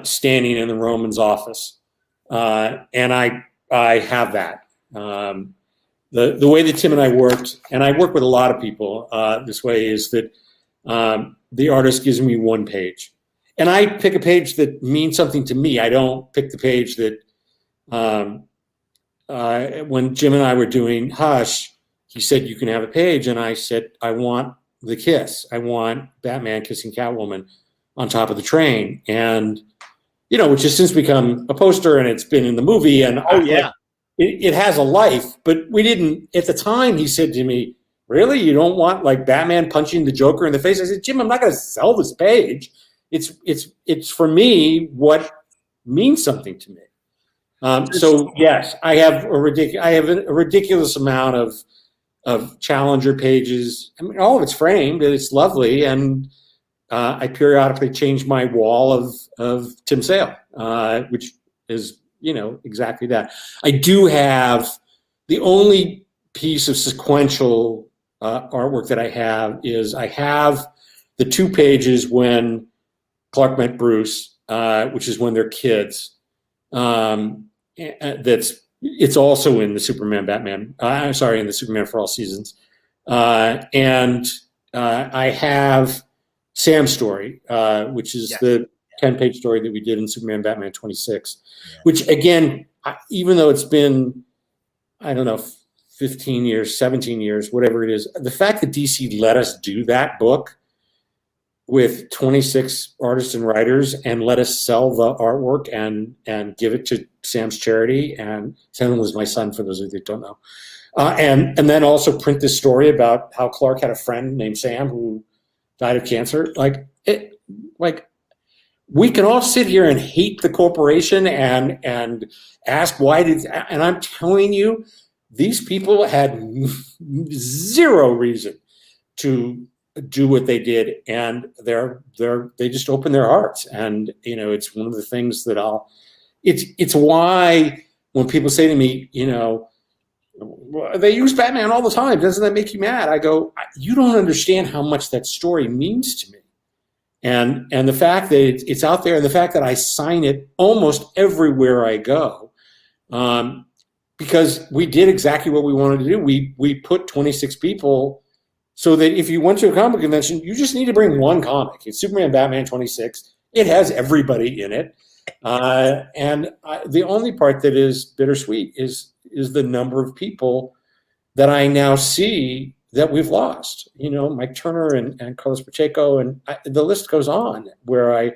standing in the Roman's office. And I have that. The way that Tim and I worked, and I work with a lot of people this way, is that the artist gives me one page. And I pick a page that means something to me. I don't pick the page that when Jim and I were doing Hush, he said, "You can have a page." And I said, "I want the kiss. I want Batman kissing Catwoman on top of the train." And, which has since become a poster, and it's been in the movie. And it has a life, but we didn't, at the time he said to me, "Really? You don't want like Batman punching the Joker in the face?" I said, "Jim, I'm not going to sell this page. It's for me what means something to me." So yes, I have a ridiculous amount of Challenger pages. I mean, all of it's framed, and it's lovely. And I periodically change my wall of Tim Sale, which is, exactly that. I do have the only piece of sequential artwork that I have is I have the 2 pages when Clark met Bruce, which is when they're kids. It's also in the Superman Batman. I'm sorry, in the Superman for All Seasons. And I have Sam's story, which is the 10-page story that we did in Superman Batman 26, which again, even though it's been, I don't know, 15 years, 17 years, whatever it is, the fact that DC let us do that book with 26 artists and writers and let us sell the artwork and give it to Sam's charity. And Sam was my son, for those of you that don't know. And then also print this story about how Clark had a friend named Sam who died of cancer. Like we can all sit here and hate the corporation and ask why did, and I'm telling you, these people had zero reason to do what they did, and they just opened their hearts. And it's one of the things that it's why when people say to me, they use Batman all the time, doesn't that make you mad? I go, you don't understand how much that story means to me. And the fact that it's out there, and the fact that I sign it almost everywhere I go, because we did exactly what we wanted to do. We put 26 people so that if you went to a comic convention, you just need to bring one comic. It's Superman Batman 26. It has everybody in it. The only part that is bittersweet is the number of people that I now see that we've lost. Mike Turner and Carlos Pacheco, and the list goes on, where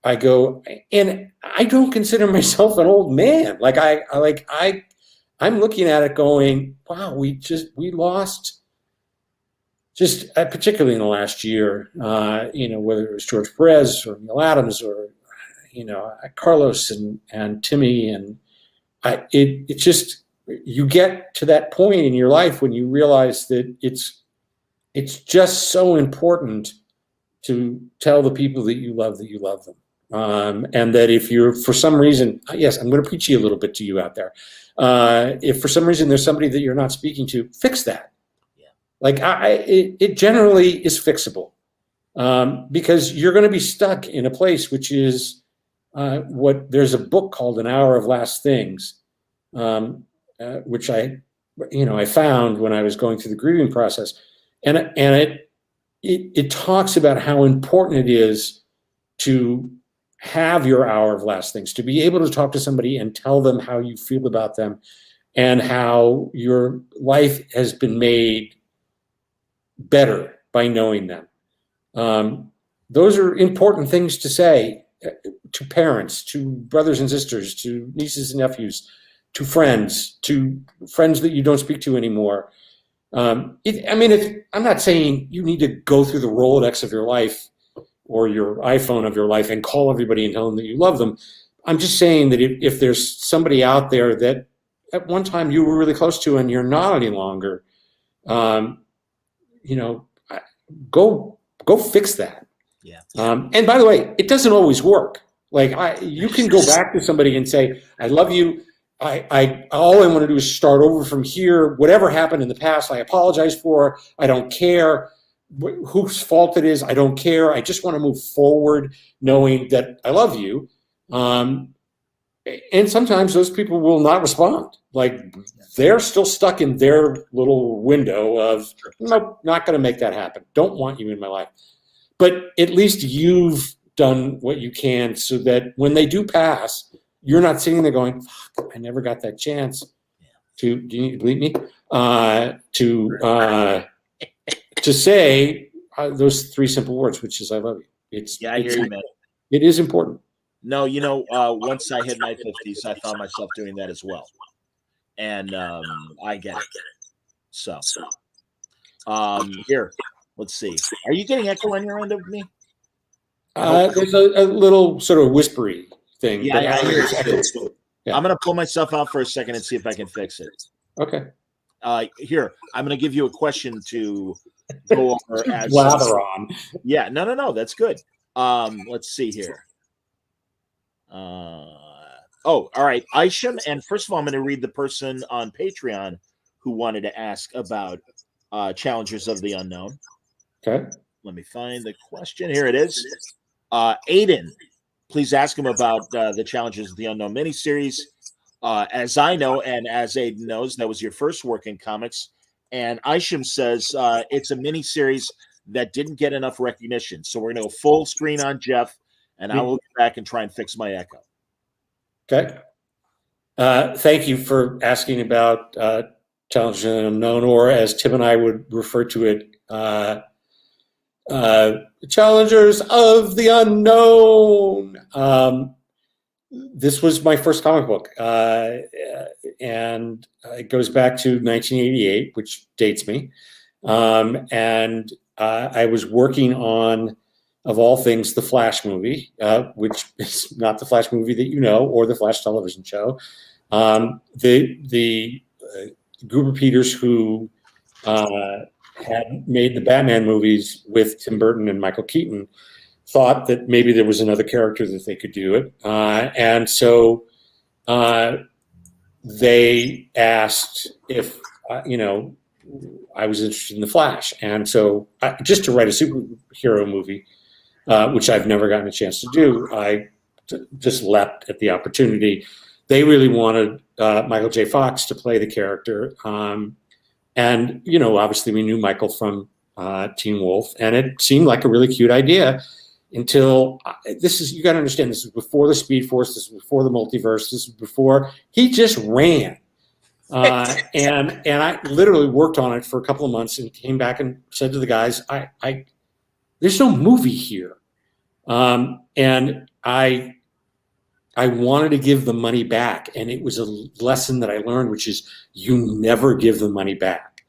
I go, and I don't consider myself an old man. I'm looking at it going, wow, we lost, just particularly in the last year, whether it was George Perez or Neal Adams or, Carlos and Timmy, and it just, you get to that point in your life when you realize that it's just so important to tell the people that you love them. And that if you're, for some reason, yes, I'm going to preach you a little bit to you out there. If for some reason there's somebody that you're not speaking to, fix that. Yeah. It generally is fixable, because you're going to be stuck in a place which is there's a book called An Hour of Last Things, which I found when I was going through the grieving process, and it talks about how important it is to have your hour of last things, to be able to talk to somebody and tell them how you feel about them and how your life has been made better by knowing them. Those are important things to say to parents, to brothers and sisters, to nieces and nephews, to friends that you don't speak to anymore. I'm not saying you need to go through the Rolodex of your life or your iPhone of your life and call everybody and tell them that you love them. I'm just saying that if there's somebody out there that at one time you were really close to and you're not any longer, go fix that. Yeah. And by the way, it doesn't always work. You can go back to somebody and say, I love you. All I want to do is start over from here. Whatever happened in the past, I apologize for. I don't care whose fault it is. I don't care. I just want to move forward knowing that I love you. And sometimes those people will not respond. They're still stuck in their little window of, nope, not going to make that happen. Don't want you in my life. But at least you've done what you can so that when they do pass, you're not sitting there going, fuck, I never got that chance do you need to believe me? To say those 3 simple words, which is I love you. I hear you, man. It is important. No, once I hit my 50s, I found myself doing that as well. And I get it. So, here, let's see. Are you getting echo on your end of me? There's a little sort of whispery thing. Yeah, I hear it. Yeah. I'm going to pull myself out for a second and see if I can fix it. Okay. Here, I'm going to give you a question to go over as lather on. Yeah, no, that's good. Let's see here. All right, Isham. And first of all, I'm going to read the person on Patreon who wanted to ask about Challengers of the Unknown. Okay. Let me find the question. Here it is. Aiden, please ask him about the Challengers of the Unknown miniseries. As I know, and as Aiden knows, that was your first work in comics. And Isham says it's a miniseries that didn't get enough recognition. So we're going to go full screen on Jeph, and I will get back and try and fix my echo. Okay. Thank you for asking about Challengers of the Unknown, or as Tim and I would refer to it, Challengers of the Unknown. This was my first comic book, and it goes back to 1988, which dates me. And I was working on, of all things, the Flash movie, which is not the Flash movie that you know, or the Flash television show. The Gruber Peters, who had made the Batman movies with Tim Burton and Michael Keaton, thought that maybe there was another character that they could do it. And so they asked if, I was interested in the Flash. And so just to write a superhero movie, which I've never gotten a chance to do, I just leapt at the opportunity. They really wanted Michael J. Fox to play the character. And, obviously we knew Michael from Teen Wolf, and it seemed like a really cute idea until you got to understand, this was before the Speed Force, this was before the multiverse, this was before he just ran. And I literally worked on it for a couple of months and came back and said to the guys, there's no movie here. And I wanted to give the money back. And it was a lesson that I learned, which is you never give the money back.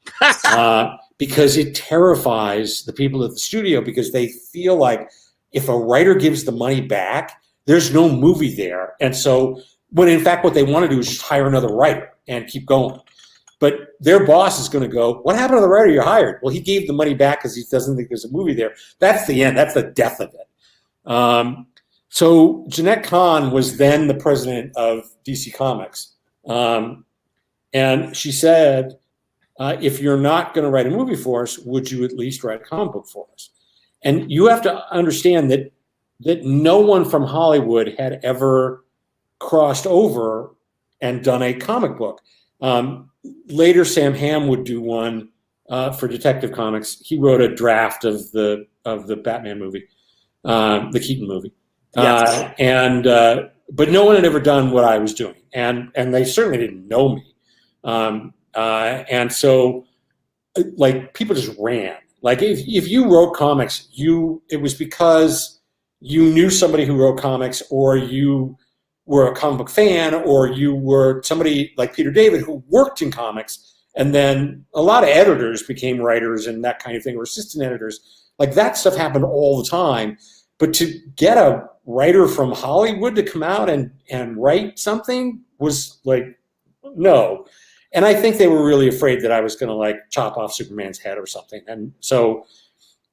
Because it terrifies the people at the studio, because they feel like if a writer gives the money back, there's no movie there. And so when in fact what they want to do is just hire another writer and keep going. But their boss is going to go, what happened to the writer you hired? Well, he gave the money back because he doesn't think there's a movie there. That's the end. That's the death of it. So Jeanette Kahn was then the president of DC Comics. And she said, if you're not going to write a movie for us, would you at least write a comic book for us? And you have to understand that no one from Hollywood had ever crossed over and done a comic book. Later, Sam Hamm would do one for Detective Comics. He wrote a draft of the Batman movie, the Keaton movie. Yes. But no one had ever done what I was doing, and they certainly didn't know me. And so, like, people just ran. Like, if you wrote comics, it was because you knew somebody who wrote comics, or you were a comic book fan, or you were somebody like Peter David who worked in comics, and then a lot of editors became writers and that kind of thing, or assistant editors. Like, that stuff happened all the time. But to get a writer from Hollywood to come out and write something was like, no. And I think they were really afraid that I was going to like chop off Superman's head or something. And so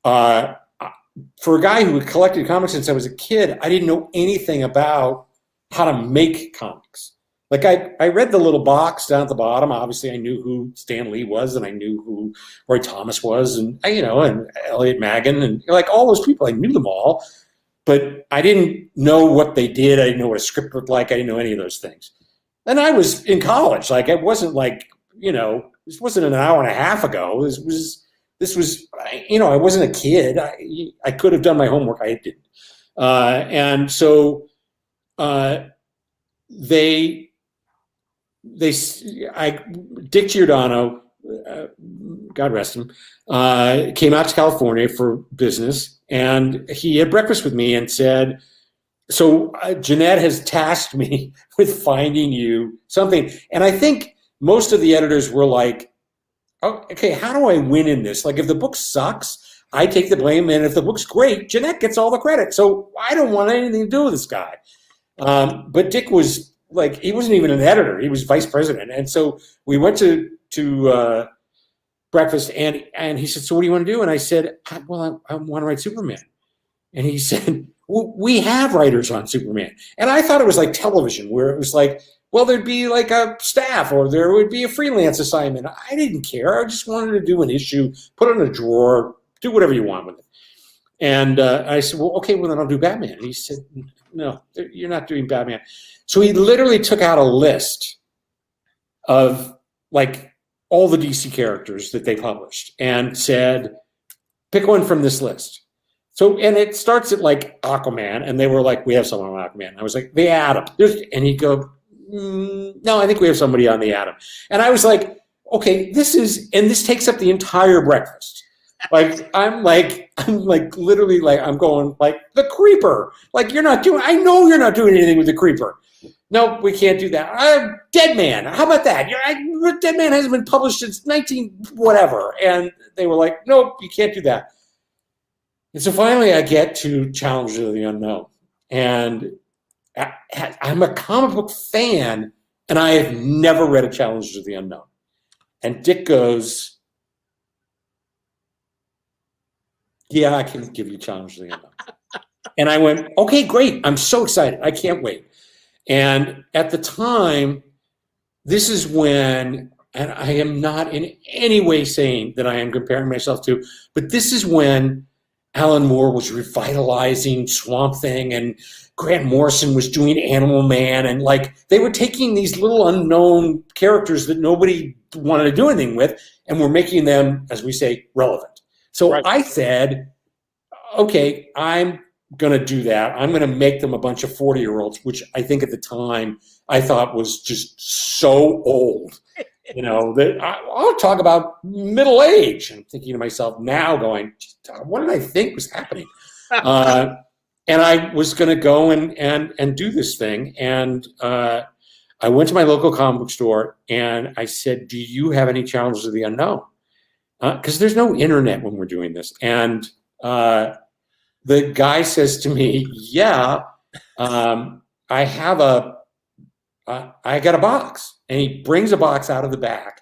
for a guy who had collected comics since I was a kid, I didn't know anything about how to make comics. Like I read the little box down at the bottom. Obviously, I knew who Stan Lee was, and I knew who Roy Thomas was, and and Elliot Maggin, and like all those people. I knew them all, but I didn't know what they did. I didn't know what a script looked like. I didn't know any of those things. And I was in college. Like, it wasn't like, this wasn't an hour and a half ago. This was, I wasn't a kid. I could have done my homework. I didn't. And so Dick Giordano, God rest him, came out to California for business, and he had breakfast with me and said, so Jeanette has tasked me with finding you something. And I think most of the editors were like, oh, okay, how do I win in this? Like, if the book sucks, I take the blame. And if the book's great, Jeanette gets all the credit. So I don't want anything to do with this guy. But Dick was like, he wasn't even an editor. He was vice president. And so we went to breakfast, and he said, so what do you want to do? And I said, well, I want to write Superman. And he said, well, we have writers on Superman. And I thought it was like television, where it was like, well, there'd be like a staff or there would be a freelance assignment. I didn't care. I just wanted to do an issue, put it in a drawer, do whatever you want with it. And I said, well, okay, well, then I'll do Batman. And he said, no, you're not doing Batman. So he literally took out a list of like all the DC characters that they published and said, pick one from this list. So, and it starts at like Aquaman, and they were like, we have someone on Aquaman. I was like, the Atom. And he'd go, no, I think we have somebody on the Atom. And I was like, okay, this takes up the entire breakfast. Like, I'm literally like, I'm going like the Creeper. Like, I know you're not doing anything with the Creeper. No, we can't do that. Dead Man. How about that? Dead Man hasn't been published since 19 whatever. And they were like, nope, you can't do that. And so finally I get to Challengers of the Unknown. And I'm a comic book fan, and I have never read a Challengers of the Unknown. And Dick goes, yeah, I can give you Challengers of the Unknown. And I went, okay, great. I'm so excited. I can't wait. And at the time, this is when, and I am not in any way saying that I am comparing myself to, but this is when Alan Moore was revitalizing Swamp Thing and Grant Morrison was doing Animal Man. And like, they were taking these little unknown characters that nobody wanted to do anything with, and were making them, as we say, relevant. So right. I said, okay, I'm going to do that. I'm going to make them a bunch of 40-year-olds, which I think at the time I thought was just so old. You know, that I'll talk about middle age. I'm thinking to myself now going, what did I think was happening? And I was going to go and do this thing. And I went to my local comic book store and I said, do you have any Challengers of the Unknown? Because there's no internet when we're doing this. And the guy says to me, yeah, I got a box. And he brings a box out of the back,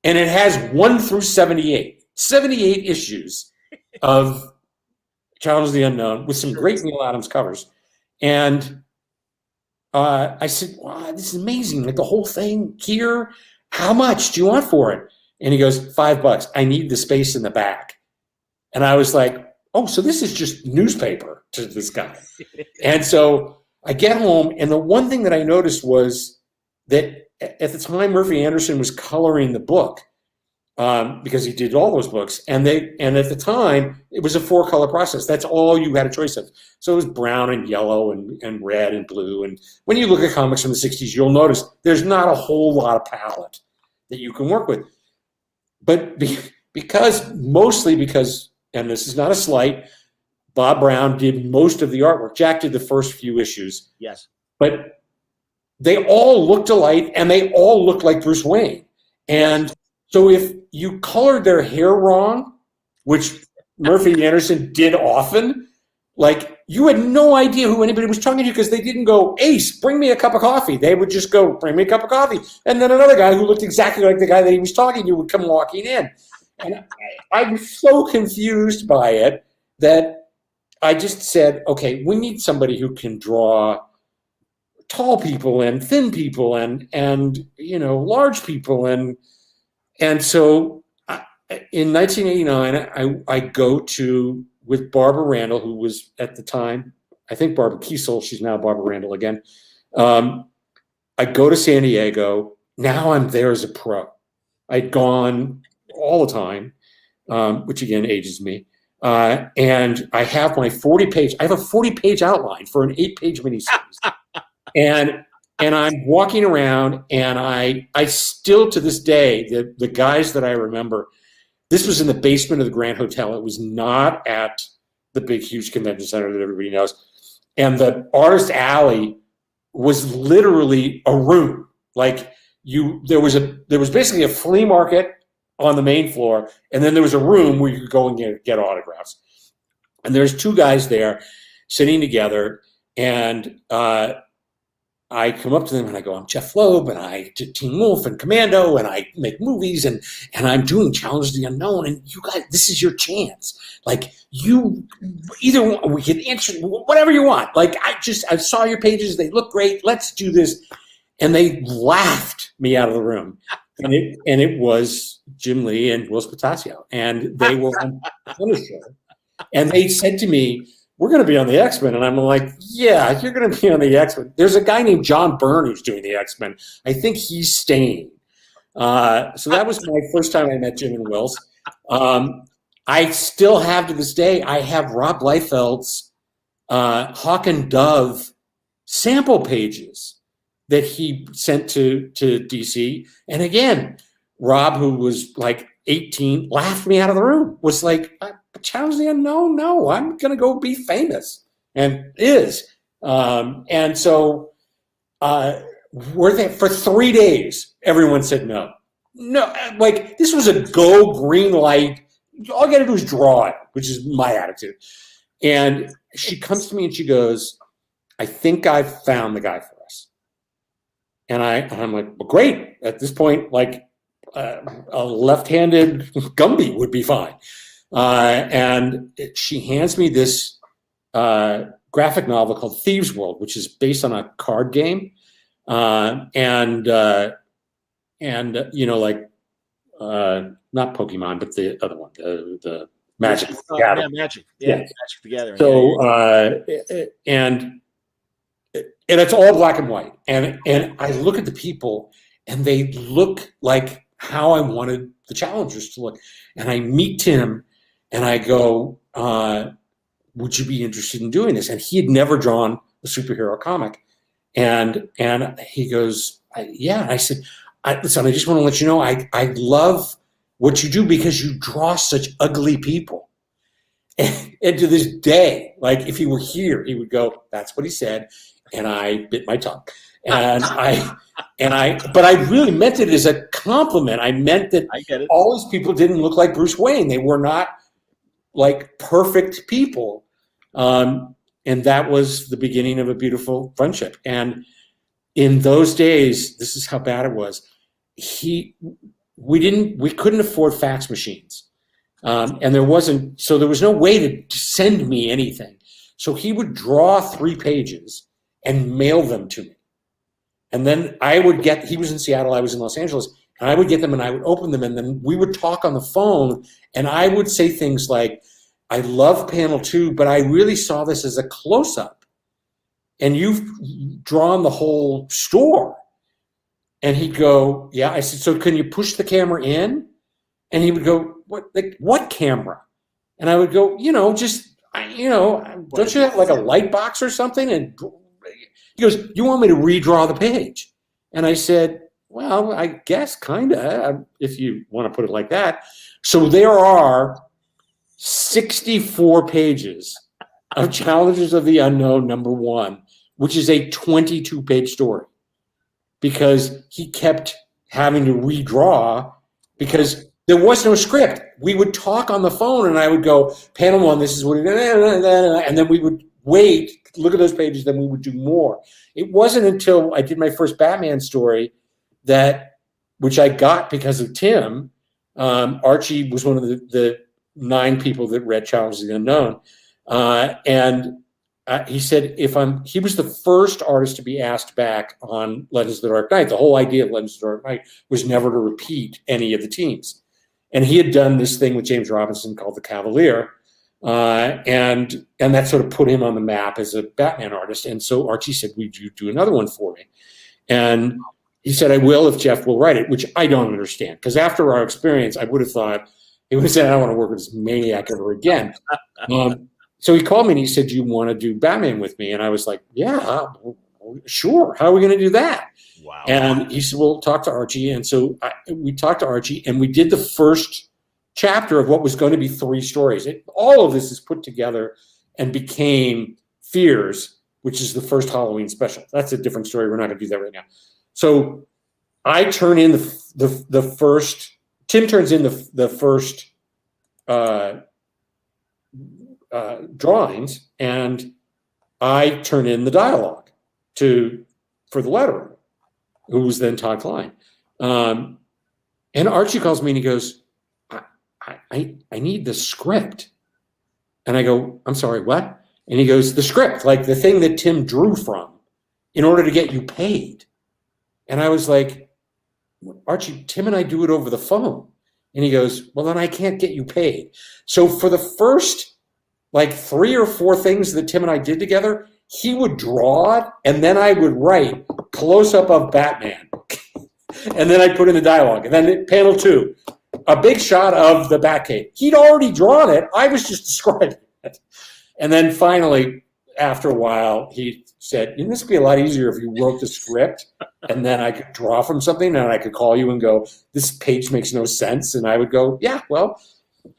and it has 1 through 78 issues of Challengers of the Unknown with some great Neal Adams covers. And I said, wow, this is amazing. Like the whole thing here, how much do you want for it? And he goes, $5. I need the space in the back. And I was like, oh, so this is just newspaper to this guy. And so I get home, and the one thing that I noticed was that at the time Murphy Anderson was coloring the book, because he did all those books, and at the time it was a 4-color process. That's all you had a choice of. So it was brown and yellow and red and blue. And when you look at comics from the 60s, you'll notice there's not a whole lot of palette that you can work with. But mostly because, and this is not a slight, Bob Brown did most of the artwork. Jack did the first few issues. Yes. But they all looked alike, and they all looked like Bruce Wayne. And so if you colored their hair wrong, which Murphy Anderson did often, like you had no idea who anybody was talking to, because they didn't go, Ace, bring me a cup of coffee. They would just go, bring me a cup of coffee. And then another guy who looked exactly like the guy that he was talking to would come walking in. And I'm so confused by it that I just said, okay, we need somebody who can draw tall people and thin people and you know, large people. And so in 1989, I go with Barbara Randall, who was at the time, I think Barbara Kiesel, she's now Barbara Randall again. I go to San Diego. Now I'm there as a pro. I'd gone all the time, which again ages me. And I have my 40-page, I have a 40-page outline for an 8-page miniseries. And I'm walking around, and I still to this day, the guys that I remember, this was in the basement of the Grand Hotel. It was not at the big, huge convention center that everybody knows. And the Artist Alley was literally a room. Like there was basically a flea market on the main floor, and then there was a room where you could go and get autographs. And there's 2 guys there sitting together, and I come up to them and I go, I'm Jeph Loeb, and I did Teen Wolf and Commando, and I make movies, and I'm doing Challenge of the Unknown, and you guys, this is your chance. Like, you, either we can answer whatever you want. Like, I saw your pages, they look great, let's do this. and they laughed me out of the room. And it was Jim Lee and Will Spatasio, and they were on Punisher. And they said to me, "We're going to be on the X-Men." And I'm like, "Yeah, you're going to be on the X-Men." There's a guy named John Byrne who's doing the X-Men. I think he's staying. So that was my first time I met Jim and Wills. I still have, to this day, I have Rob Liefeld's Hawk and Dove sample pages that he sent to DC. And again, Rob, who was like 18, laughed me out of the room, was like, "Challenge the Unknown? No, I'm going to go be famous." And is. And so we're there for 3 days. Everyone said no. No, like this was a go green light. All I got to do is draw it, which is my attitude. And she comes to me and she goes, "I think I've found the guy for us." And I'm like, "Well, great." At this point, like a left-handed Gumby would be fine. And she hands me this graphic novel called Thieves World, which is based on a card game. And you know, like not Pokemon, but the other one, the Magic. Magic. Yeah, Magic the Gathering. So and it's all black and white. And I look at the people, and they look like how I wanted the challengers to look. And I meet Tim, and I go, "Would you be interested in doing this?" And he had never drawn a superhero comic. And he goes, "Yeah." I said, "Listen, I just want to let you know, I love what you do because you draw such ugly people." And to this day, like if he were here, he would go, "That's what he said." And I bit my tongue. But I really meant it as a compliment. I meant that all these people didn't look like Bruce Wayne. They were not like perfect people. And that was the beginning of a beautiful friendship. And in those days, this is how bad it was. We couldn't afford fax machines. And there was no way to send me anything. So he would draw 3 pages and mail them to me. And then he was in Seattle, I was in Los Angeles, and I would get them and I would open them, and then we would talk on the phone, and I would say things like, "I love panel 2, but I really saw this as a close-up. And you've drawn the whole store." And he'd go, "Yeah." I said, "So can you push the camera in?" And he would go, "What camera?" And I would go, don't you have like a light box or something? And he goes, "You want me to redraw the page?" And I said, "Well, I guess kind of, if you want to put it like that." So there are 64 pages of Challenges of the Unknown #1, which is a 22-page story, because he kept having to redraw because there was no script. We would talk on the phone, and I would go, "Panel 1, this is what," and then we would wait, look at those pages, then we would do more. It wasn't until I did my first Batman story which I got because of Tim. Archie was one of the 9 people that read Challenges of the Unknown. And he said, he was the first artist to be asked back on Legends of the Dark Knight. The whole idea of Legends of the Dark Knight was never to repeat any of the teams. And he had done this thing with James Robinson called The Cavalier. And that sort of put him on the map as a Batman artist. And so Archie said, "Would you do another one for me?" And he said, "I will if Jeph will write it," which I don't understand. Because after our experience, I would have thought, he would have said, "I don't want to work with this maniac ever again." So he called me and he said, "Do you want to do Batman with me?" And I was like, "Yeah, sure. How are we going to do that?" Wow. And he said, "Well, talk to Archie." And so we talked to Archie, and we did the first chapter of what was going to be 3 stories. All of this is put together and became Fears, which is the first Halloween special. That's a different story. We're not going to do that right now. So I turn in the first. Tim turns in the first drawings, and I turn in the dialogue for the letterer, who was then Todd Klein. And Archie calls me and he goes, I need the script. And I go, "I'm sorry, what?" And he goes, "The script, like the thing that Tim drew from in order to get you paid." And I was like, Archie, Tim and I do it over the phone. And he goes, well, then I can't get you paid. So for the first like 3 or 4 things that Tim and I did together, he would draw it, and then I would write close-up of Batman. And then I'd put in the dialogue. And then panel 2, a big shot of the Batcave. He'd already drawn it. I was just describing it. And then finally, after a while, he said, this would be a lot easier if you wrote the script, and then I could draw from something, and I could call you and go, this page makes no sense. And I would go, yeah, well,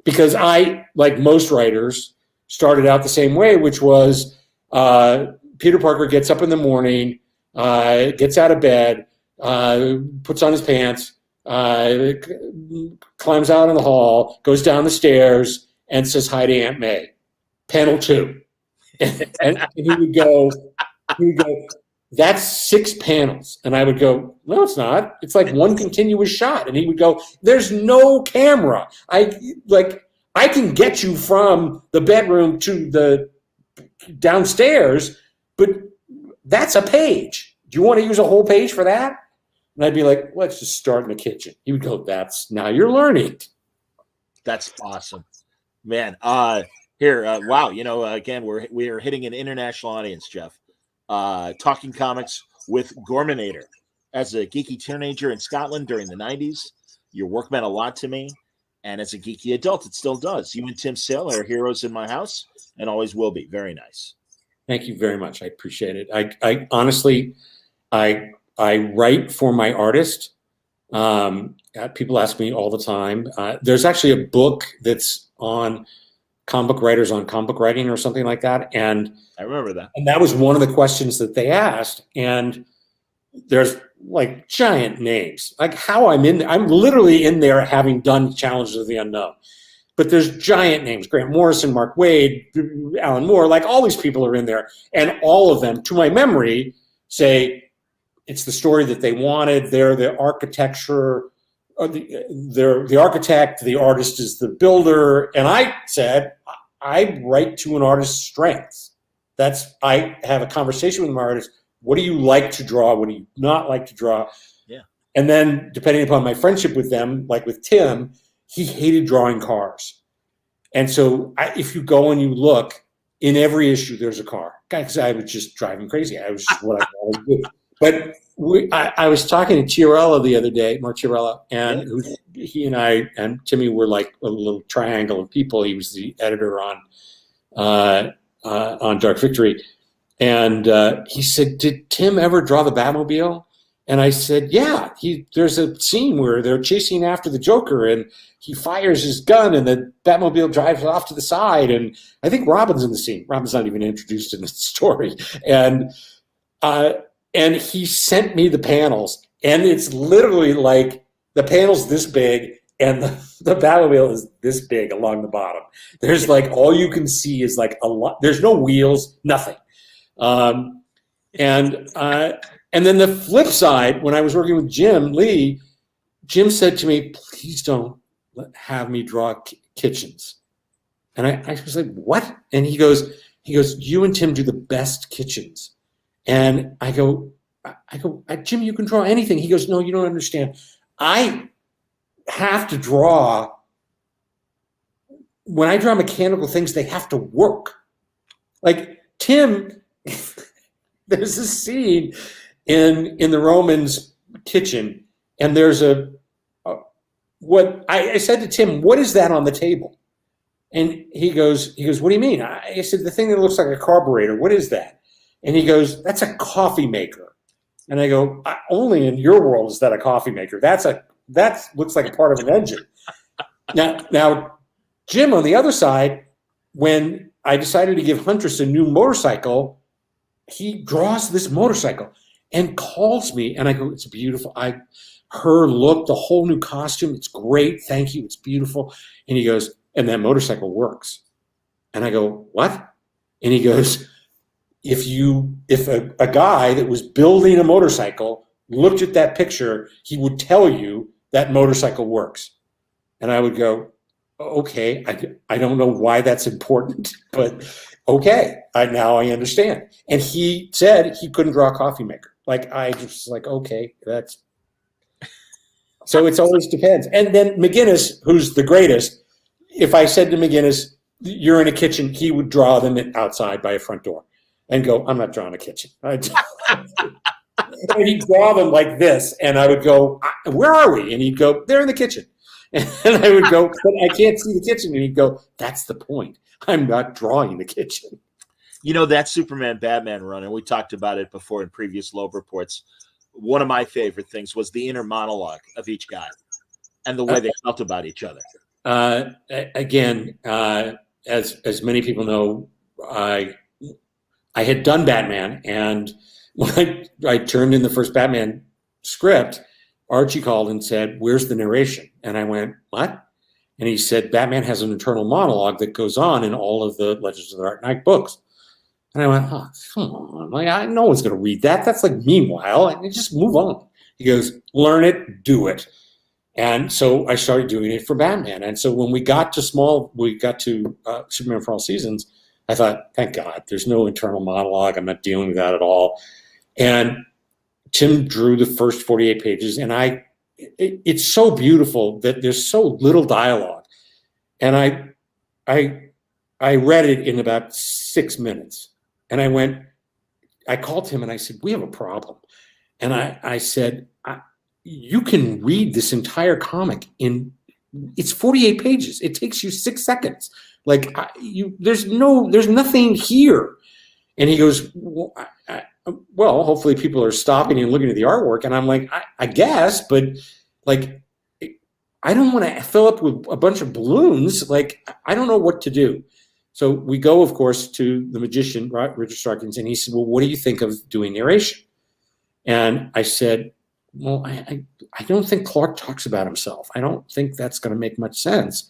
because I, like most writers, started out the same way, which was Peter Parker gets up in the morning, gets out of bed, puts on his pants, climbs out in the hall, goes down the stairs, and says hi to Aunt May. Panel 2. And he would go, that's 6 panels. And I would go, no, it's not. It's like one continuous shot. And he would go, there's no camera. I can get you from the bedroom to the downstairs, but that's a page. Do you want to use a whole page for that? And I'd be like, let's just start in the kitchen. He would go, now you're learning. That's awesome, man. Wow. Again, we're hitting an international audience, Jeph. Talking comics with Gorminator. As a geeky teenager in Scotland during the 90s, your work meant a lot to me. And as a geeky adult, it still does. You and Tim Sale are heroes in my house and always will be. Very nice. Thank you very much. I appreciate it. I honestly, I write for my artist. People ask me all the time. There's actually a book that's on comic book writers on comic book writing or something like that. And I remember that. And that was one of the questions that they asked. And there's like giant names, like how I'm literally in there having done Challenges of the Unknown. But there's giant names, Grant Morrison, Mark Waid, Alan Moore, like all these people are in there. And all of them, to my memory, say it's the story that they wanted. They're the architecture, they're the architect, the artist is the builder. And I said, I write to an artist's strengths. I have a conversation with my artist. What do you like to draw? What do you not like to draw? Yeah. And then depending upon my friendship with them, like with Tim, he hated drawing cars. And so if you go and you look, in every issue, there's a car. Because I was just driving crazy. I was just what I wanted to do. But I was talking to Chiarella the other day, Mark Chiarella, and he and I and Timmy were like a little triangle of people. He was the editor on Dark Victory. And he said, did Tim ever draw the Batmobile? And I said, yeah. There's a scene where they're chasing after the Joker, and he fires his gun, and the Batmobile drives off to the side. And I think Robin's in the scene. Robin's not even introduced in the story. And he sent me the panels, and it's literally like the panel's this big, and the Batmobile is this big along the bottom. There's like all you can see is like a lot. There's no wheels, nothing. And then the flip side, when I was working with Jim Lee, Jim said to me, please don't have me draw kitchens. And I was like, what? And he goes, you and Tim do the best kitchens. And I go, Jim, you can draw anything. He goes, no, you don't understand. I have to draw. When I draw mechanical things, they have to work. Like Tim, there's a scene in the Romans kitchen, and there's what I said to Tim, what is that on the table? And he goes, what do you mean? I said, the thing that looks like a carburetor, what is that? And he goes, that's a coffee maker. And I go, only in your world is that a coffee maker. That looks like a part of an engine. Now, Jim, on the other side, when I decided to give Huntress a new motorcycle, he draws this motorcycle and calls me, and I go, it's beautiful. Her look, the whole new costume, it's great. Thank you. It's beautiful. And he goes, and that motorcycle works. And I go, what? And he goes, if a guy that was building a motorcycle looked at that picture, he would tell you that motorcycle works. And I would go, okay, I don't know why that's important, but okay, now I understand. And he said he couldn't draw a coffee maker. Like, I just like, okay, that's. So it's always depends. And then McGinnis, who's the greatest, if I said to McGinnis, you're in a kitchen, he would draw them outside by a front door and go, I'm not drawing a kitchen. And he'd draw them like this. And I would go, where are we? And he'd go, they're in the kitchen. And I would go, but I can't see the kitchen. And he'd go, that's the point. I'm not drawing the kitchen. You know, that Superman Batman run, and we talked about it before in previous Loeb reports. One of my favorite things was the inner monologue of each guy and the way they felt about each other. Again, as many people know, I had done Batman, and when I turned in the first Batman script, Archie called and said, "Where's the narration?" And I went, "What?" And he said, "Batman has an internal monologue that goes on in all of the Legends of the Dark Knight books." And I went, "Oh, come on. Like, no one's going to read that. That's like meanwhile. And just move on." He goes, "Learn it, do it." And so I started doing it for Batman. And so when we got to Superman for All Seasons, I thought, thank God, there's no internal monologue. I'm not dealing with that at all. And Tim drew the first 48 pages, and it's so beautiful that there's so little dialogue. And I read it in about 6 minutes. And I called him and I said, we have a problem. And I said, you can read this entire comic it's 48 pages. It takes you 6 seconds. Like there's nothing here. And he goes, well, hopefully people are stopping and looking at the artwork. And I'm like, I guess, but like, I don't want to fill up with a bunch of balloons. Like, I don't know what to do. So we go, of course, to the magician, Richard Starkins, and he said, well, what do you think of doing narration? And I said, well, I don't think Clark talks about himself. I don't think that's going to make much sense.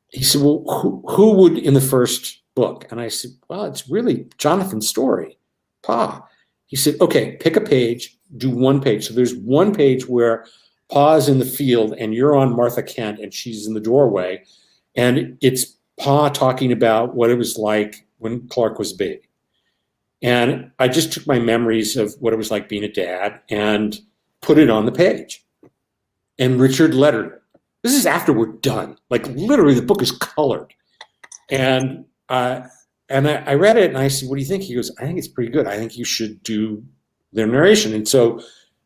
He said, well, who would in the first book? And I said, well, it's really Jonathan's story, Pa. He said, okay, pick a page, do one page. So there's one page where Pa's in the field and you're on Martha Kent and she's in the doorway. And it's Pa talking about what it was like when Clark was a baby. And I just took my memories of what it was like being a dad and put it on the page. And Richard lettered it. This is after we're done. Like literally the book is colored. And I read it and I said, what do you think? He goes, I think it's pretty good. I think you should do their narration. And so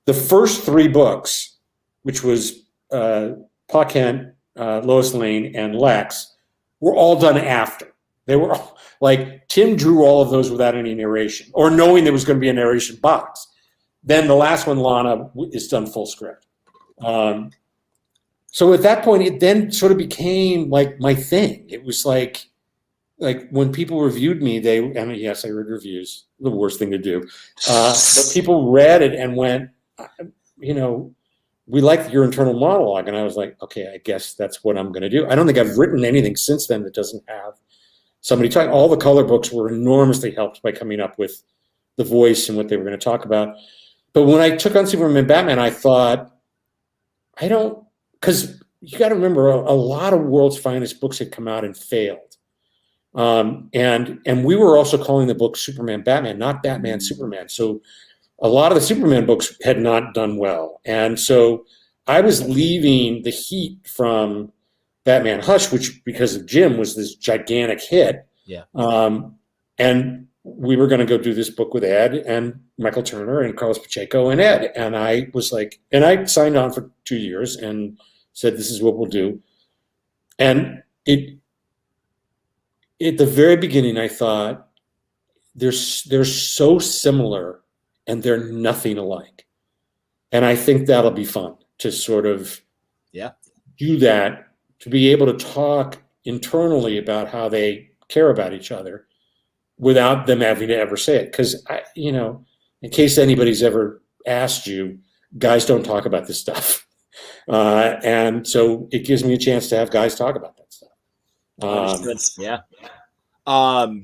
the first 3 books, which was Pa Kent, Lois Lane, and Lex, were all done after. They were all, like, Tim drew all of those without any narration or knowing there was going to be a narration box. Then the last one, Lana, is done full script. So at that point, it then sort of became like my thing. It was like when people reviewed me, yes, I read reviews, the worst thing to do. But people read it and went, we like your internal monologue. And I was like, okay, I guess that's what I'm going to do. I don't think I've written anything since then that doesn't have somebody talking. All the color books were enormously helped by coming up with the voice and what they were going to talk about. But when I took on Superman Batman, I thought, because you got to remember, a lot of World's Finest books had come out and failed. And we were also calling the book Superman Batman, not Batman Superman. So a lot of the Superman books had not done well. And so I was leaving the heat from Batman Hush, which because of Jim was this gigantic hit. Yeah. And we were going to go do this book with Ed and Michael Turner and Carlos Pacheco and Ed. And I was like, and I signed on for 2 years and said, this is what we'll do. And at the very beginning, I thought, they're so similar and they're nothing alike. And I think that'll be fun to sort of do that, to be able to talk internally about how they care about each other without them having to ever say it. Because, in case anybody's ever asked you, guys don't talk about this stuff. And so it gives me a chance to have guys talk about that stuff.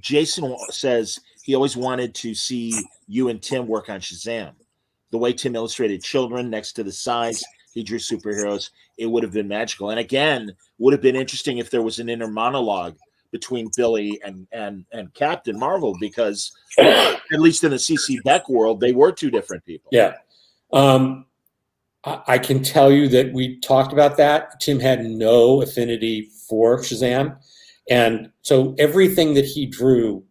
Jason says he always wanted to see you and Tim work on Shazam. The way Tim illustrated children next to the size he drew superheroes, it would have been magical. And again, would have been interesting if there was an inner monologue between Billy and Captain Marvel, because at least in the CC Beck world, they were two different people. Yeah. I can tell you that we talked about that. Tim had no affinity for Shazam. And so everything that he drew,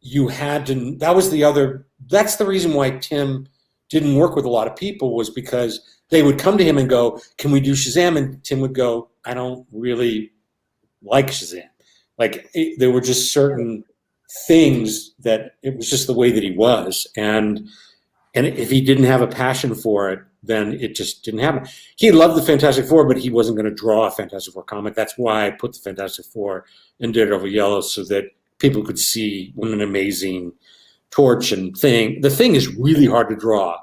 you had to, that's the reason why Tim didn't work with a lot of people, was because they would come to him and go, can we do Shazam? And Tim would go, I don't really like Shazam. Like, there were just certain things that it was just the way that he was. And if he didn't have a passion for it, then it just didn't happen. He loved the Fantastic Four, but he wasn't going to draw a Fantastic Four comic. That's why I put the Fantastic Four in Daredevil Yellow, so that people could see what an amazing Torch and Thing. The Thing is really hard to draw.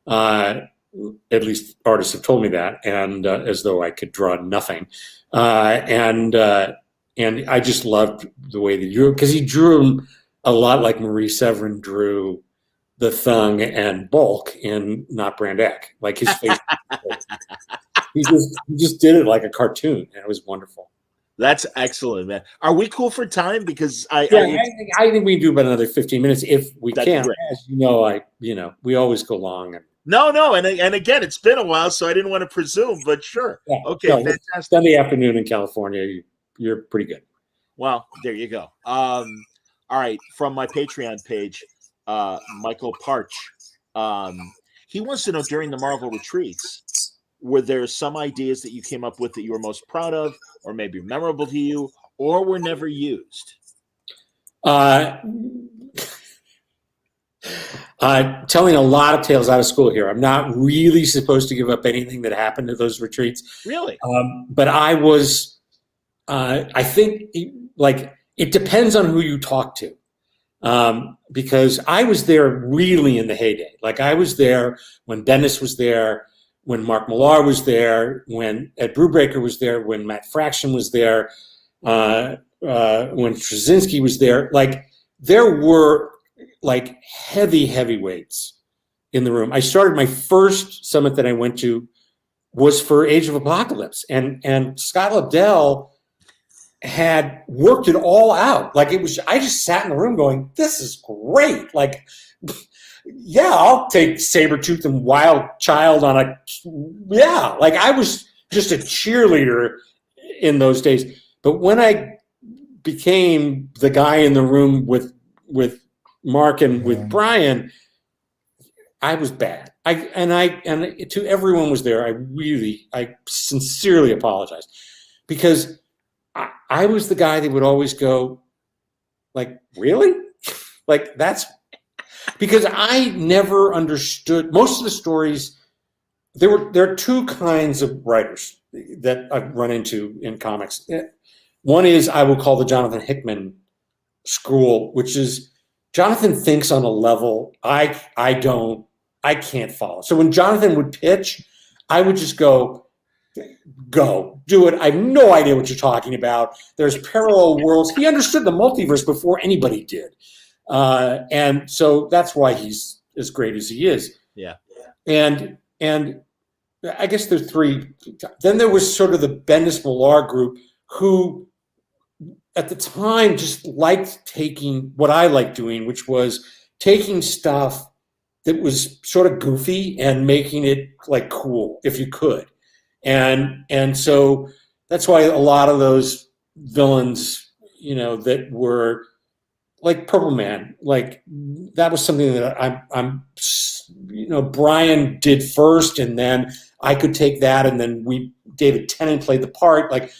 At least artists have told me that, and as though I could draw nothing. And I just loved the way that he drew, because he drew him a lot like Marie Severin drew the Thung and Bulk in Not Brand Echh. Like, his face, he just did it like a cartoon, and it was wonderful. That's excellent, man. Are we cool for time? Because I think we can do about another 15 minutes if we can. Great. As you know, we always go long. No, and again, it's been a while, so I didn't want to presume, but sure. Yeah, okay, no, fantastic. Sunday afternoon in California, you're pretty good. Well, there you go. All right, from my Patreon page, Michael Parch, he wants to know, during the Marvel retreats, were there some ideas that you came up with that you were most proud of, or maybe memorable to you, or were never used? Telling a lot of tales out of school here. I'm not really supposed to give up anything that happened at those retreats. Really? But I was, I think, like, it depends on who you talk to. Because I was there really in the heyday. Like, I was there when Bendis was there, when Mark Millar was there, when Ed Brubaker was there, when Matt Fraction was there, when Straczynski was there. Like, there were like heavyweights in the room. I started, my first summit that I went to was for Age of Apocalypse, and Scott Lobdell had worked it all out. Like, it was, I just sat in the room going, this is great. Like, yeah, I'll take Sabretooth and Wild Child on a, yeah, like, I was just a cheerleader in those days. But when I became the guy in the room with Mark and with Brian, I was bad. And to everyone was there, I sincerely apologize, because I was the guy that would always go, like, really? Like, that's because I never understood most of the stories. There are two kinds of writers that I've run into in comics. One is, I will call the Jonathan Hickman school, which is, Jonathan thinks on a level I can't follow. So when Jonathan would pitch, I would just go, do it. I have no idea what you're talking about. There's parallel worlds. He understood the multiverse before anybody did. And so that's why he's as great as he is. Yeah. And I guess there's three. Then there was sort of the Bendis Millar group, who at the time just liked taking what I liked doing, which was taking stuff that was sort of goofy and making it like cool if you could. And so that's why a lot of those villains, you know, that were like Purple Man, like, that was something that I'm you know, Brian did first, and then I could take that, and then David Tennant played the part. Like,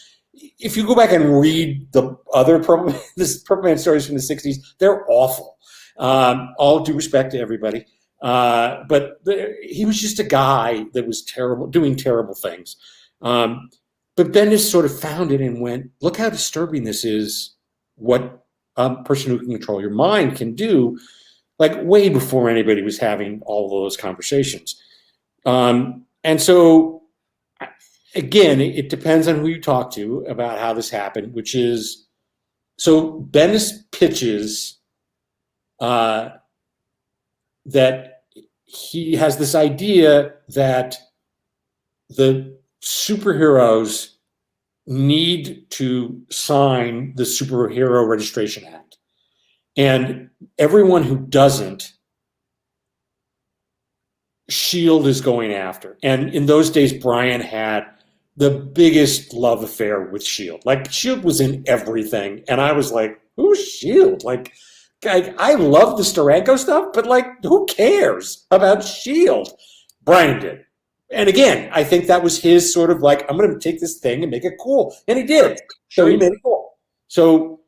if you go back and read the other Purple Man stories from the 60s, they're awful. All due respect to everybody. But he was just a guy that was terrible, doing terrible things. But Bendis sort of found it and went, look how disturbing this is, what a person who can control your mind can do, like, way before anybody was having all of those conversations. And so, again, it depends on who you talk to about how this happened, which is, so Bendis pitches that he has this idea that the superheroes need to sign the Superhero Registration Act. And everyone who doesn't, S.H.I.E.L.D. is going after. And in those days, Brian had the biggest love affair with S.H.I.E.L.D. Like, S.H.I.E.L.D. was in everything. And I was like, who's S.H.I.E.L.D.? Like, I love the Steranko stuff, but like, who cares about S.H.I.E.L.D.? Brian did. And again, I think that was his sort of like, I'm going to take this thing and make it cool. And he did. So he made it cool. So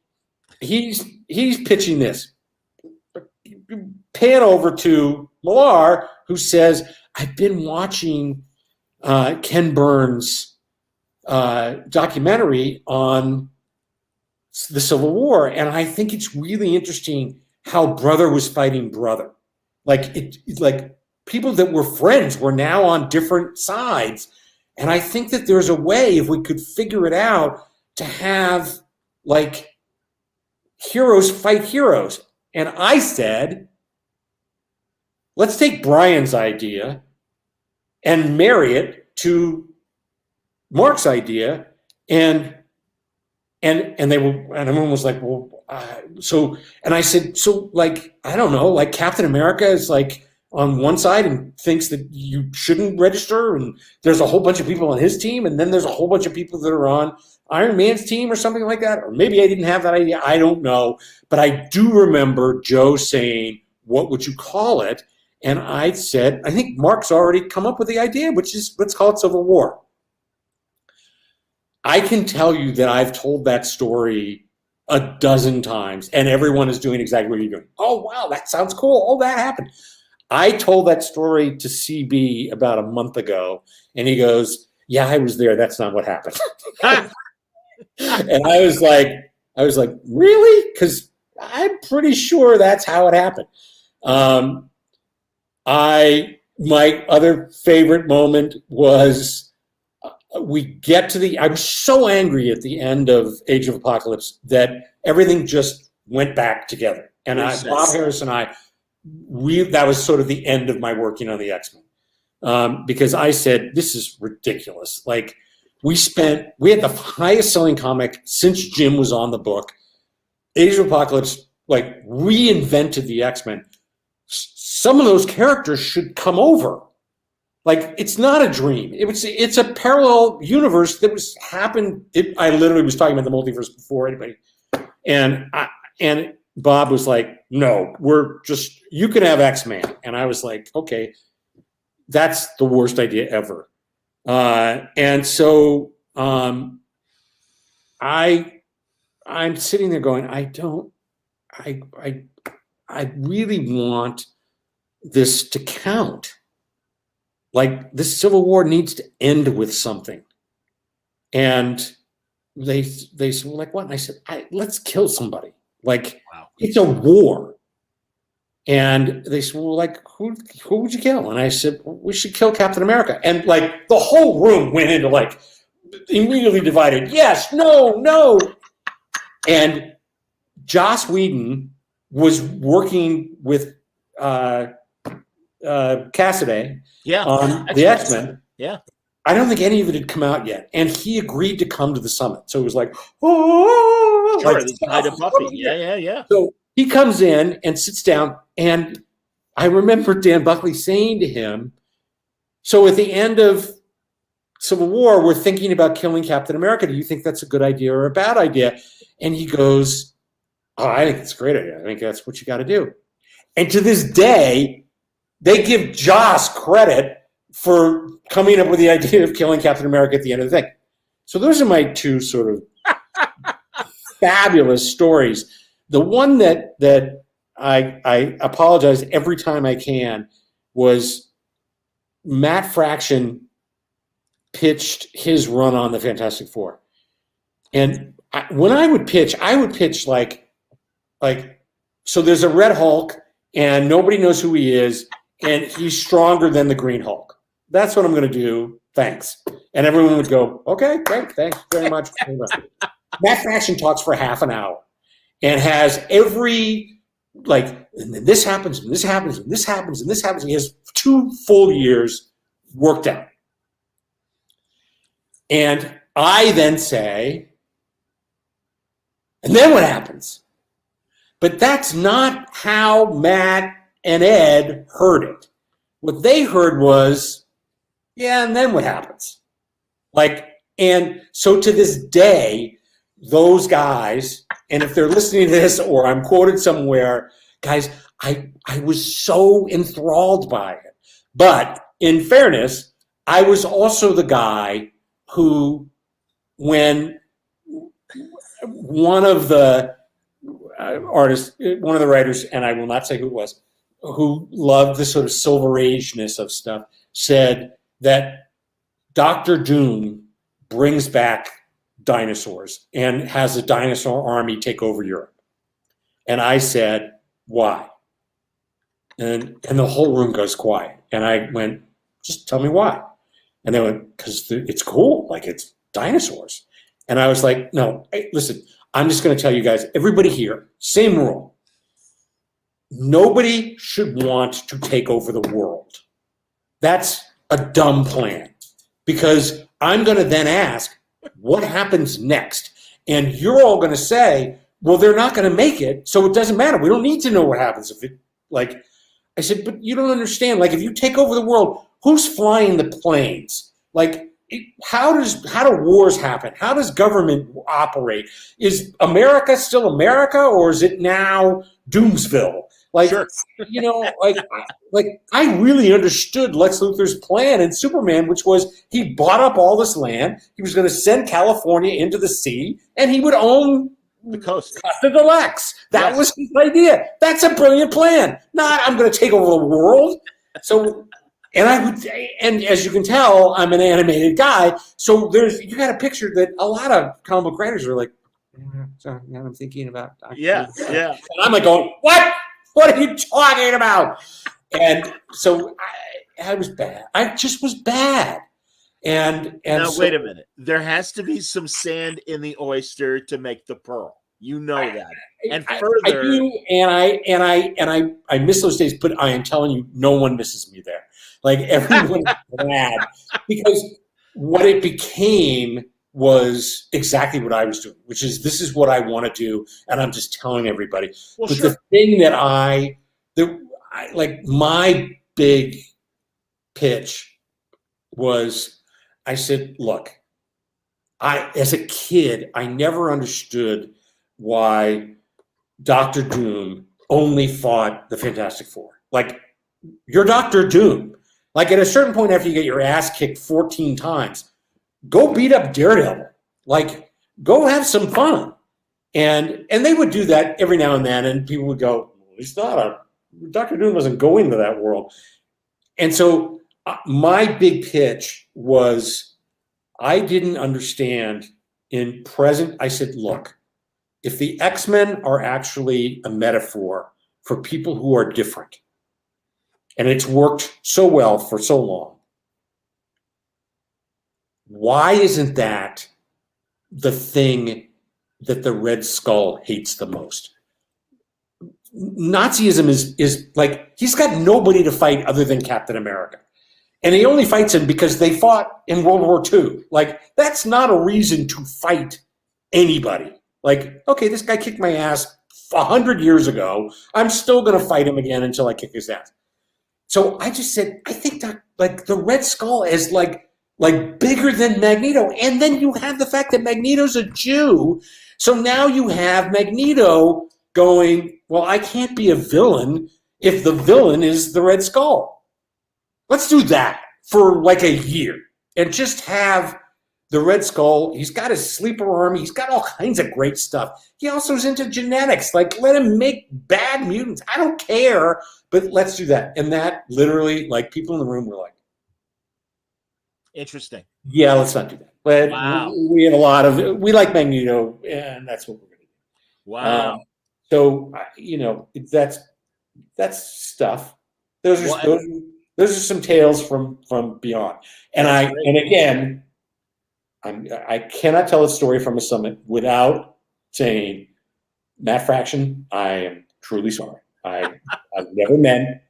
he's pitching this. Pan over to Millar, who says, I've been watching Ken Burns' documentary on the Civil War, and I think it's really interesting how brother was fighting brother. Like people that were friends were now on different sides. And I think that there's a way, if we could figure it out, to have like heroes fight heroes. And I said, let's take Brian's idea and marry it to Mark's idea. And everyone was like, well, and I said, so like, I don't know, like Captain America is like on one side and thinks that you shouldn't register, and there's a whole bunch of people on his team, and then there's a whole bunch of people that are on Iron Man's team or something like that. Or maybe I didn't have that idea. I don't know. But I do remember Joe saying, what would you call it? And I said, I think Mark's already come up with the idea, which is, let's call it Civil War. I can tell you that I've told that story a dozen times, and everyone is doing exactly what you're doing. Oh, wow, that sounds cool. Oh, that happened. I told that story to CB about a month ago, and he goes, yeah, I was there. That's not what happened. And I was like, really? Because I'm pretty sure that's how it happened. My other favorite moment was I was so angry at the end of Age of Apocalypse that everything just went back together. And Bob Harris and that was sort of the end of my working on the X-Men. Because I said, this is ridiculous. Like, we had the highest selling comic since Jim was on the book. Age of Apocalypse, like, reinvented the X-Men. Some of those characters should come over. Like, it's not a dream. It's a parallel universe that happened. I literally was talking about the multiverse before anybody. And Bob was like, no, you can have X-Man. And I was like, okay, that's the worst idea ever. And so I'm sitting there going, I really want this to count. Like, this Civil War needs to end with something. And they said, well, like what? And I said, let's kill somebody. Like, wow. It's a war. And they said, well, like, who would you kill? And I said, well, we should kill Captain America. And like, the whole room went into like, immediately divided. Yes, no. And Joss Whedon was working with Cassidy on the X-Men. Yeah. I don't think any of it had come out yet. And he agreed to come to the summit. So it was like, oh, sure, like, Buffy. Yeah. So he comes in and sits down, and I remember Dan Buckley saying to him, so at the end of Civil War, we're thinking about killing Captain America. Do you think that's a good idea or a bad idea? And he goes, oh, I think it's a great idea. I think that's what you got to do. And to this day, they give Joss credit for coming up with the idea of killing Captain America at the end of the thing. So those are my two sort of fabulous stories. The one that I apologize every time I can was Matt Fraction pitched his run on the Fantastic Four. And when I would pitch like, so there's a Red Hulk and nobody knows who he is, and he's stronger than the Green Hulk. That's what I'm going to do. Thanks. And everyone would go, okay, great. Thanks very much. Matt Fraction talks for half an hour and has every, like, and then this happens, and this happens, and this happens, and this happens. He has 2 full years worked out. And I then say, and then what happens? But that's not how Matt and Ed heard it. What they heard was, yeah, and then what happens? And so to this day, those guys, and if they're listening to this or I'm quoted somewhere, guys, I was so enthralled by it. But in fairness, I was also the guy who, when one of the artists, one of the writers, and I will not say who it was, who loved the sort of Silver Age-ness of stuff, said that Dr. Doom brings back dinosaurs and has a dinosaur army take over Europe. And I said, why? And the whole room goes quiet. And I went, just tell me why. And they went, because it's cool. Like, it's dinosaurs. And I was like, no, hey, listen, I'm just going to tell you guys, everybody here, same rule. Nobody should want to take over the world. That's a dumb plan. Because I'm going to then ask, what happens next? And you're all going to say, well, they're not going to make it, so it doesn't matter. We don't need to know what happens. If it, like, I said, but you don't understand. Like, if you take over the world, who's flying the planes? Like, how do wars happen? How does government operate? Is America still America, or is it now Doomsville? Like, sure. You know, like I really understood Lex Luthor's plan in Superman, which was he bought up all this land. He was going to send California into the sea, and he would own the coast of the Lex. That was his idea. That's a brilliant plan. Not I'm going to take over the world. So, and as you can tell, I'm an animated guy. So you got a picture that a lot of comic book writers are like, so now I'm thinking about. Yeah. And I'm like going, what? What are you talking about? And so I was bad. I just was bad. And now so, wait a minute. There has to be some sand in the oyster to make the pearl. You know that. And further, I do, and I miss those days. But I am telling you, no one misses me there. Like everyone is glad because what it became was exactly what I was doing, which is this is what I want to do, and I'm just telling everybody. Well, but sure. the thing that I like my big pitch was, I said, look, as a kid, I never understood why Dr. Doom only fought the Fantastic Four. Like, you're Dr. Doom. Like, at a certain point after you get your ass kicked 14 times, go beat up Daredevil. Like, go have some fun. And they would do that every now and then, and people would go, he's not Dr. Doom wasn't going to that world. And so my big pitch was, I didn't understand in present. I said, look, if the X-Men are actually a metaphor for people who are different, and it's worked so well for so long, why isn't that the thing that the Red Skull hates the most? Nazism is like, he's got nobody to fight other than Captain America. And he only fights him because they fought in World War II. Like, that's not a reason to fight anybody. Like, okay, this guy kicked my ass 100 years ago. I'm still going to fight him again until I kick his ass. So I just said, I think that, like, the Red Skull is like bigger than Magneto. And then you have the fact that Magneto's a Jew. So now you have Magneto going, well, I can't be a villain if the villain is the Red Skull. Let's do that for like a year and just have the Red Skull. He's got his sleeper army. He's got all kinds of great stuff. He also is into genetics. Like, let him make bad mutants. I don't care, but let's do that. And that literally, like, people in the room were like, interesting. Yeah, let's not do that. But wow. We have we like Magneto, and that's what we're going to do. Wow. So, you know, that's stuff. Those are some tales from beyond. And again, I cannot tell a story from a summit without saying, Matt Fraction, I am truly sorry. I've never meant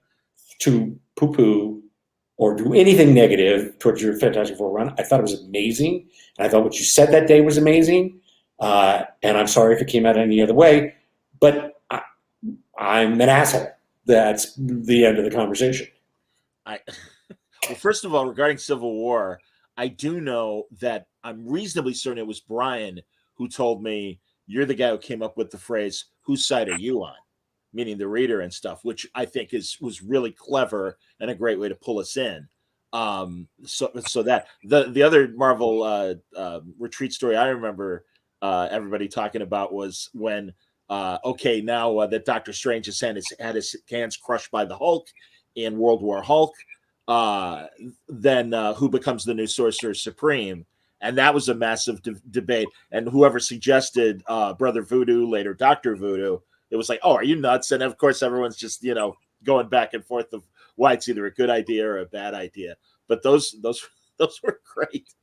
to poo-poo or do anything negative towards your Fantastic Four run. I thought it was amazing. And I thought what you said that day was amazing. And I'm sorry if it came out any other way, but I'm an asshole. That's the end of the conversation. Well, first of all, regarding Civil War, I do know that I'm reasonably certain it was Brian who told me, you're the guy who came up with the phrase, whose side are you on? Meaning the reader and stuff, which I think was really clever and a great way to pull us in. So that the other Marvel retreat story I remember everybody talking about was when now that Doctor Strange has had his hands crushed by the Hulk in World War Hulk, then who becomes the new Sorcerer Supreme? And that was a massive debate. And whoever suggested Brother Voodoo, later Dr. Voodoo, it was like, oh, are you nuts? And of course, everyone's just, going back and forth of why it's either a good idea or a bad idea. But those were great.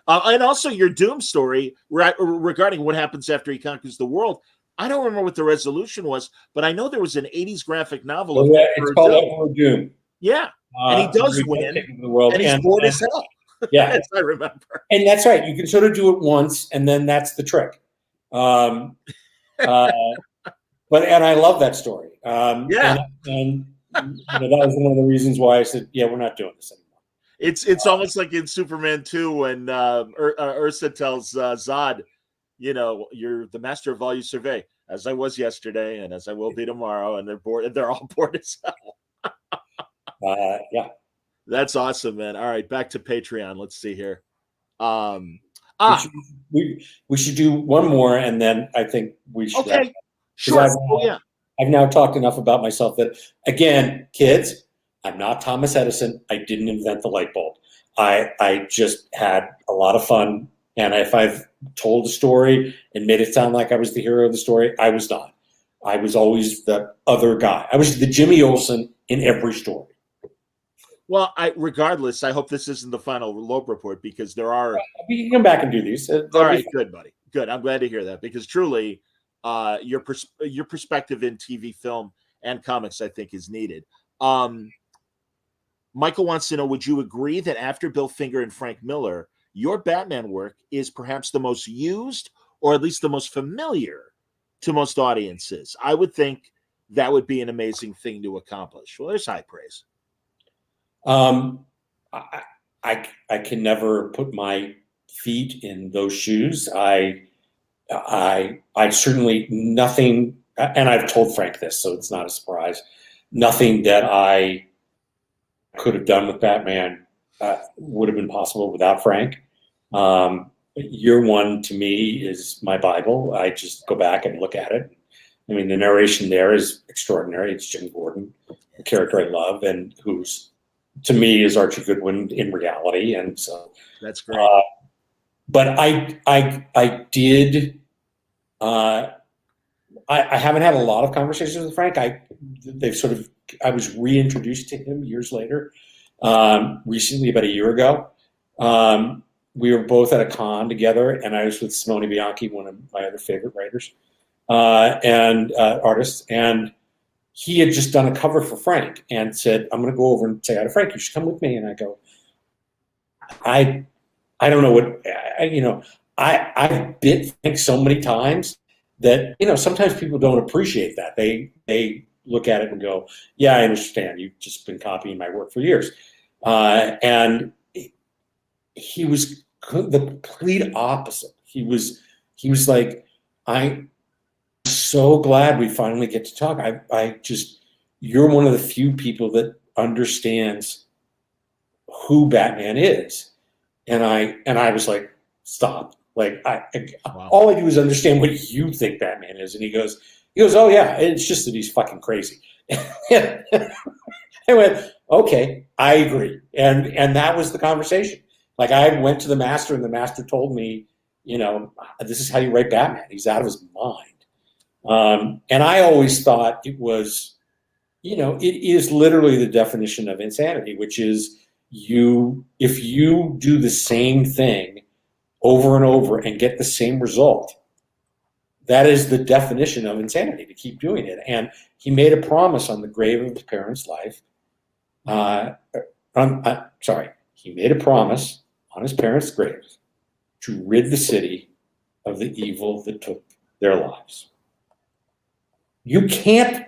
And also your Doom story regarding what happens after he conquers the world. I don't remember what the resolution was, but I know there was an 80s graphic novel. Oh, yeah, it's called Emperor Doom. Yeah. And he does win. And he's bored as hell. Yeah. As I remember. And that's right. You can sort of do it once, and then that's the trick. But I love that story. Yeah. And that was one of the reasons why I said, yeah, we're not doing this anymore. It's almost like in Superman 2 when Ursa tells Zod, you're the master of all you survey, as I was yesterday and as I will be tomorrow, and they're bored, and they're all bored as hell. Yeah. That's awesome, man. All right, back to Patreon. Let's see here. We should do one more, and then I think we should. Okay. Sure. I've now talked enough about myself that, again, kids, I'm not Thomas Edison. I didn't invent the light bulb. I just had a lot of fun. And if I've told a story and made it sound like I was the hero of the story, I was not. I was always the other guy. I was the Jimmy Olsen in every story. Well, regardless, I hope this isn't the final Loeb report, because there are. We can come back and do these. All right, good, buddy. Good. I'm glad to hear that, because truly, your perspective in TV, film, and comics, I think, is needed. Michael wants to know: would you agree that after Bill Finger and Frank Miller, your Batman work is perhaps the most used, or at least the most familiar to most audiences? I would think that would be an amazing thing to accomplish. Well, there's high praise. I can never put my feet in those shoes. I certainly nothing, and I've told Frank this, so it's not a surprise. Nothing that I could have done with Batman would have been possible without Frank. Year one to me is my Bible. I just go back and look at it. I mean, the narration there is extraordinary. It's Jim Gordon, a character I love, and who's, to me, is Archie Goodwin in reality. And so that's great. But I did. I haven't had a lot of conversations with Frank. I was reintroduced to him years later, recently, about a year ago. We were both at a con together, and I was with Simone Bianchi, one of my other favorite writers and artists. And he had just done a cover for Frank and said, I'm going to go over and say hi to Frank. You should come with me. And I go, I don't know what, I've bit Frank so many times that, sometimes people don't appreciate that. They look at it and go, yeah, I understand. You've just been copying my work for years. And he was the complete opposite. He was like, I'm so glad we finally get to talk. You're one of the few people that understands who Batman is. And I was like, stop. Like, wow. All I do is understand what you think Batman is. And he goes, oh yeah, it's just that he's fucking crazy. I went, okay, I agree. And that was the conversation. Like, I went to the master, and the master told me, this is how you write Batman. He's out of his mind. And I always thought it was, it is literally the definition of insanity, which is if you do the same thing over and over and get the same result, that is the definition of insanity, to keep doing it. And he made a promise on the grave of his parents' life, sorry, he made a promise on his parents' graves to rid the city of the evil that took their lives. You can't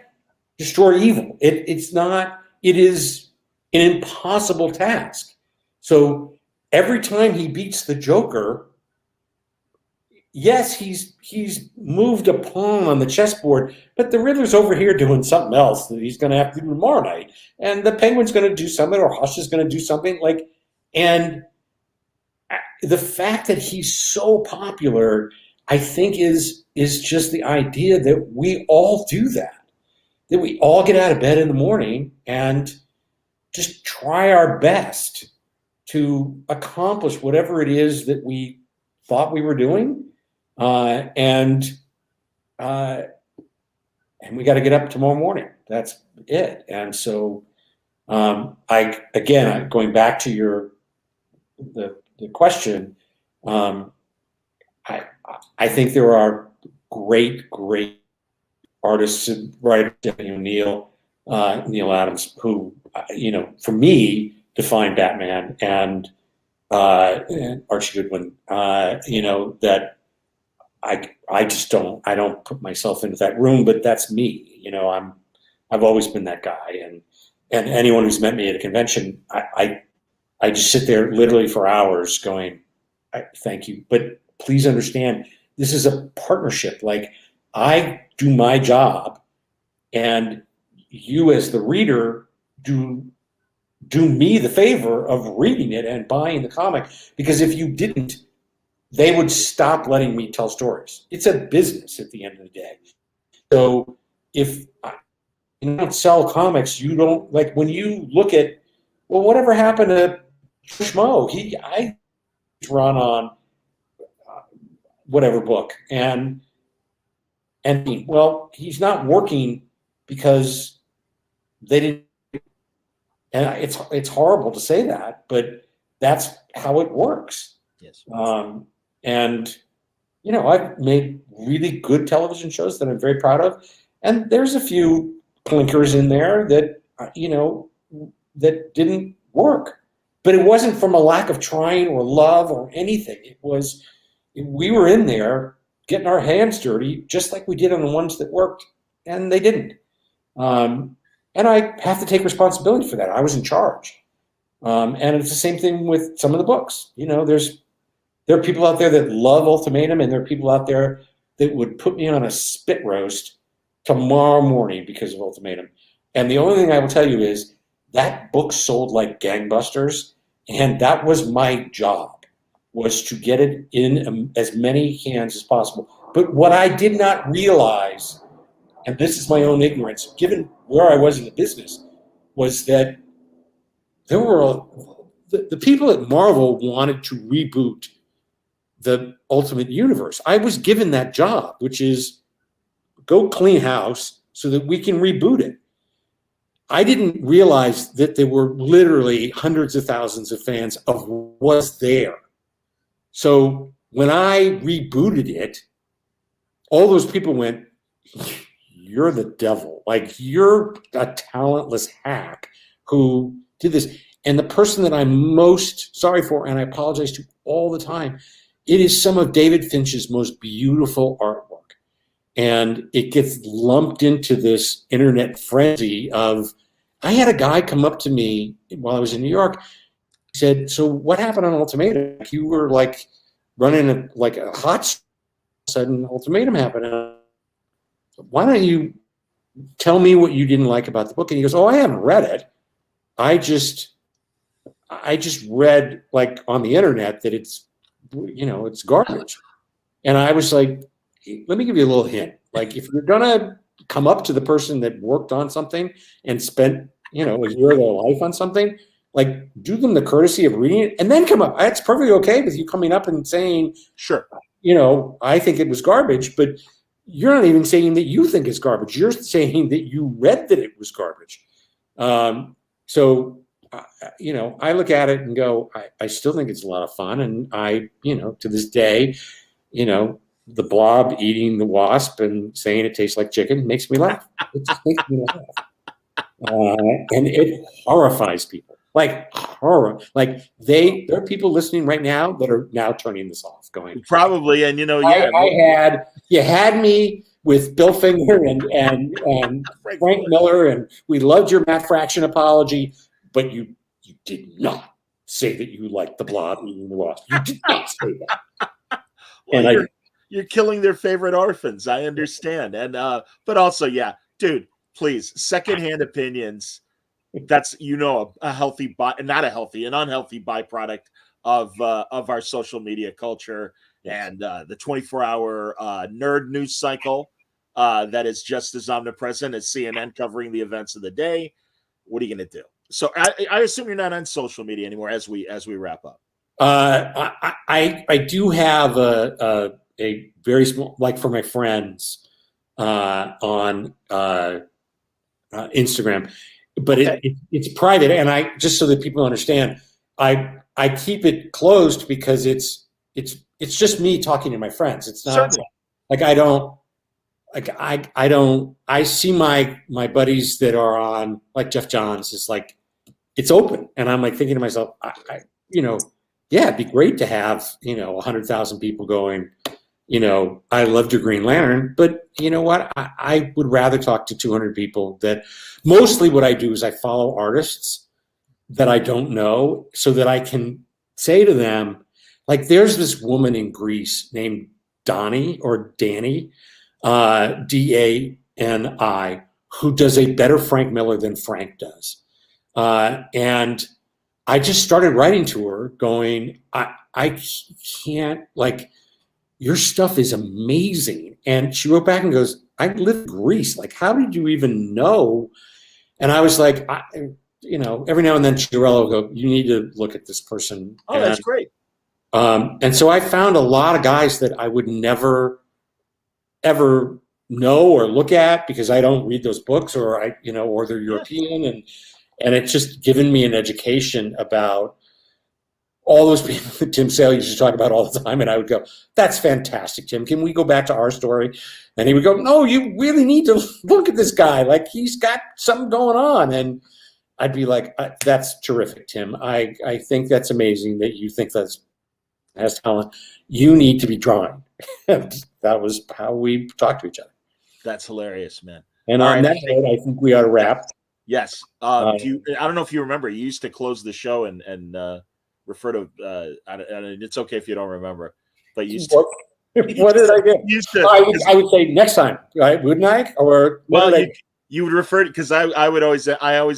destroy evil. It is an impossible task. So every time he beats the Joker, yes, he's moved a pawn on the chessboard, but the Riddler's over here doing something else that he's going to have to do tomorrow night, and the Penguin's going to do something, or Hush is going to do something and the fact that he's so popular, I think, is just the idea that we all do that we all get out of bed in the morning and just try our best to accomplish whatever it is that we thought we were doing. And we got to get up tomorrow morning. That's it. And so, going back to the question, I think there are great artists and writers, Neal Adams, who, for me, defined Batman, and Archie Goodwin, that I don't put myself into that room, but that's me. I've always been that guy, and anyone who's met me at a convention, I just sit there literally for hours going, thank you, but please understand, this is a partnership. Like, I do my job, and you as the reader do me the favor of reading it and buying the comic, because if you didn't, they would stop letting me tell stories. It's a business at the end of the day. So if you don't sell comics, you don't, like, when you look at, well, whatever happened to Schmo? I run on whatever book, and well, he's not working because they didn't. And it's horrible to say that, but that's how it works. Yes. And I've made really good television shows that I'm very proud of, and there's a few clinkers in there that that didn't work, but it wasn't from a lack of trying or love or anything. It was, we were in there getting our hands dirty, just like we did on the ones that worked, and they didn't. And I have to take responsibility for that. I was in charge. And it's the same thing with some of the books. There are people out there that love Ultimatum, and there are people out there that would put me on a spit roast tomorrow morning because of Ultimatum. And the only thing I will tell you is that book sold like gangbusters, and that was my job, was to get it in as many hands as possible. But what I did not realize, and this is my own ignorance, given where I was in the business, was that there were the people at Marvel wanted to reboot the Ultimate Universe. I was given that job, which is go clean house so that we can reboot it. I didn't realize that there were literally hundreds of thousands of fans of what was there. So when I rebooted it, all those people went, "You're the devil. Like, you're a talentless hack who did this." And the person that I'm most sorry for, and I apologize to all the time, it is some of David Finch's most beautiful artwork. And it gets lumped into this internet frenzy of, I had a guy come up to me while I was in New York. He said, "So what happened on Ultimatum? You were like running a hot sudden Ultimatum happened. Why don't you tell me what you didn't like about the book?" And he goes, "Oh, I haven't read it. I just read like on the internet that it's garbage." And I was like, let me give you a little hint. Like, if you're gonna come up to the person that worked on something and spent a year of their life on something, like, do them the courtesy of reading it and then come up. It's perfectly okay with you coming up and saying, "Sure, I think it was garbage," but you're not even saying that you think it's garbage. You're saying that you read that it was garbage. So I look at it and go, I still think it's a lot of fun. And to this day, the blob eating the wasp and saying it tastes like chicken makes me laugh. It just makes me laugh. And it horrifies people. Like horror. Like there are people listening right now that are now turning this off, going probably. And yeah, you had me with Bill Finger and Frank Miller, and we loved your Matt Fraction apology, but you did not say that you liked the Blob eating the Wasp. You did not say that. Well, and you're killing their favorite orphans. I understand. And but also, yeah, dude, please, secondhand opinions. That's a healthy not a healthy, an unhealthy byproduct of our social media culture and the 24-hour nerd news cycle that is just as omnipresent as CNN covering the events of the day. What are you going to do? So I assume you're not on social media anymore as we wrap up. I do have a very small, like for my friends on Instagram, but okay. It's private, and I just so that people understand, I keep it closed because it's just me talking to my friends. It's not Certainly. like I see my buddies that are on, like Jeff Johns, is like it's open, and I'm like thinking to myself, yeah, it'd be great to have 100,000 people going, I loved your Green Lantern, but you know what? I would rather talk to 200 people. That mostly what I do is I follow artists that I don't know, so that I can say to them, like, there's this woman in Greece named Dani, Dani, who does a better Frank Miller than Frank does. And I just started writing to her going, I can't, like, your stuff is amazing. And she wrote back and goes, I live in Greece. Like, how did you even know? And I was like, every now and then Chiarella will go, you need to look at this person. Oh, that's great. And so I found a lot of guys that I would never, ever know or look at because I don't read those books, or or they're European. And it's just given me an education about all those people that Tim Sale used to talk about all the time. And I would go, that's fantastic, Tim. Can we go back to our story? And he would go, no, you really need to look at this guy. Like, he's got something going on. And I'd be like, that's terrific, Tim. I think that's amazing that you think that's has talent. You need to be drawing. And that was how we talked to each other. That's hilarious, man. And on that note, I think we ought to wrap. Yes. I don't know if you remember, you used to close the show and refer to, it's okay if you don't remember, but you used to. What did I do? I would say next time, right? Wouldn't I? Or you would refer to, because I always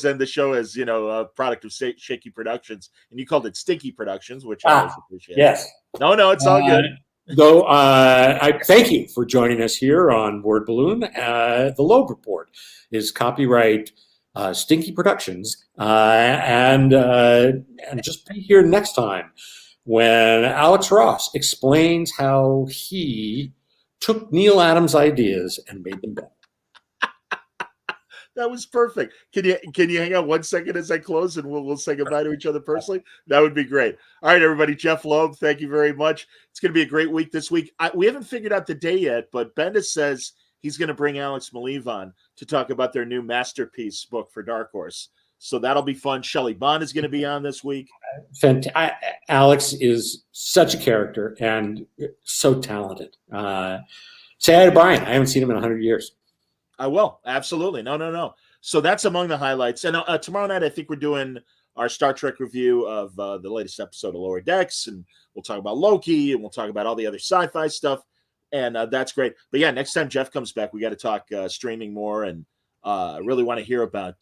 end the show as a product of Shaky Productions, and you called it Stinky Productions, which I always appreciate. Yes. No, it's all good. Though I thank you for joining us here on Word Balloon. The Loeb Report is copyright Stinky Productions, and just be here next time when Alex Ross explains how he took Neal Adams' ideas and made them better. That was perfect. Can you hang out 1 second as I close, and we'll say goodbye to each other personally? That would be great. All right, everybody. Jeph Loeb, thank you very much. It's going to be a great week this week. We haven't figured out the day yet, but Bendis says he's going to bring Alex Maleev on to talk about their new masterpiece book for Dark Horse. So that'll be fun. Shelley Bond is going to be on this week. Alex is such a character and so talented. Say hi to Brian. I haven't seen him in 100 years. I will. Absolutely. No. So that's among the highlights. And tomorrow night, I think we're doing our Star Trek review of the latest episode of Lower Decks. And we'll talk about Loki, and we'll talk about all the other sci-fi stuff. And that's great. But yeah, next time Jeph comes back, we got to talk streaming more. And really want to hear about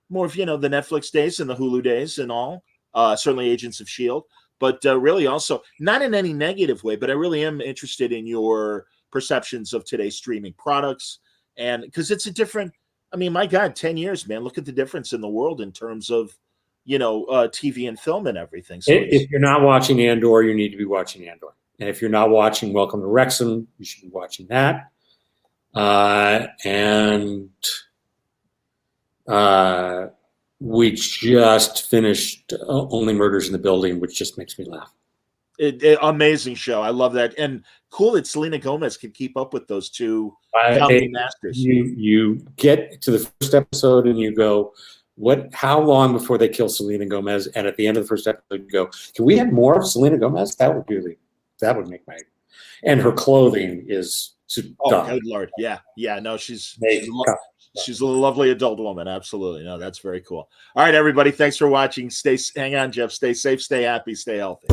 more of, the Netflix days and the Hulu days and all. Certainly Agents of S.H.I.E.L.D. But really also, not in any negative way, but I really am interested in your perceptions of today's streaming products. And because it's a different, my God, 10 years, man, look at the difference in the world in terms of, TV and film and everything. So if you're not watching Andor, you need to be watching Andor. And if you're not watching Welcome to Wrexham, you should be watching that. And we just finished Only Murders in the Building, which just makes me laugh. Amazing show. I love that. And cool that Selena Gomez can keep up with those two masters. You get to the first episode and you go, How long before they kill Selena Gomez? And at the end of the first episode, go, can we have more of Selena Gomez? That would make my, and her clothing is good Lord. Yeah. No, she's a lovely adult woman. Absolutely. No, that's very cool. All right, everybody. Thanks for watching. Hang on, Jeph. Stay safe, stay happy, stay healthy.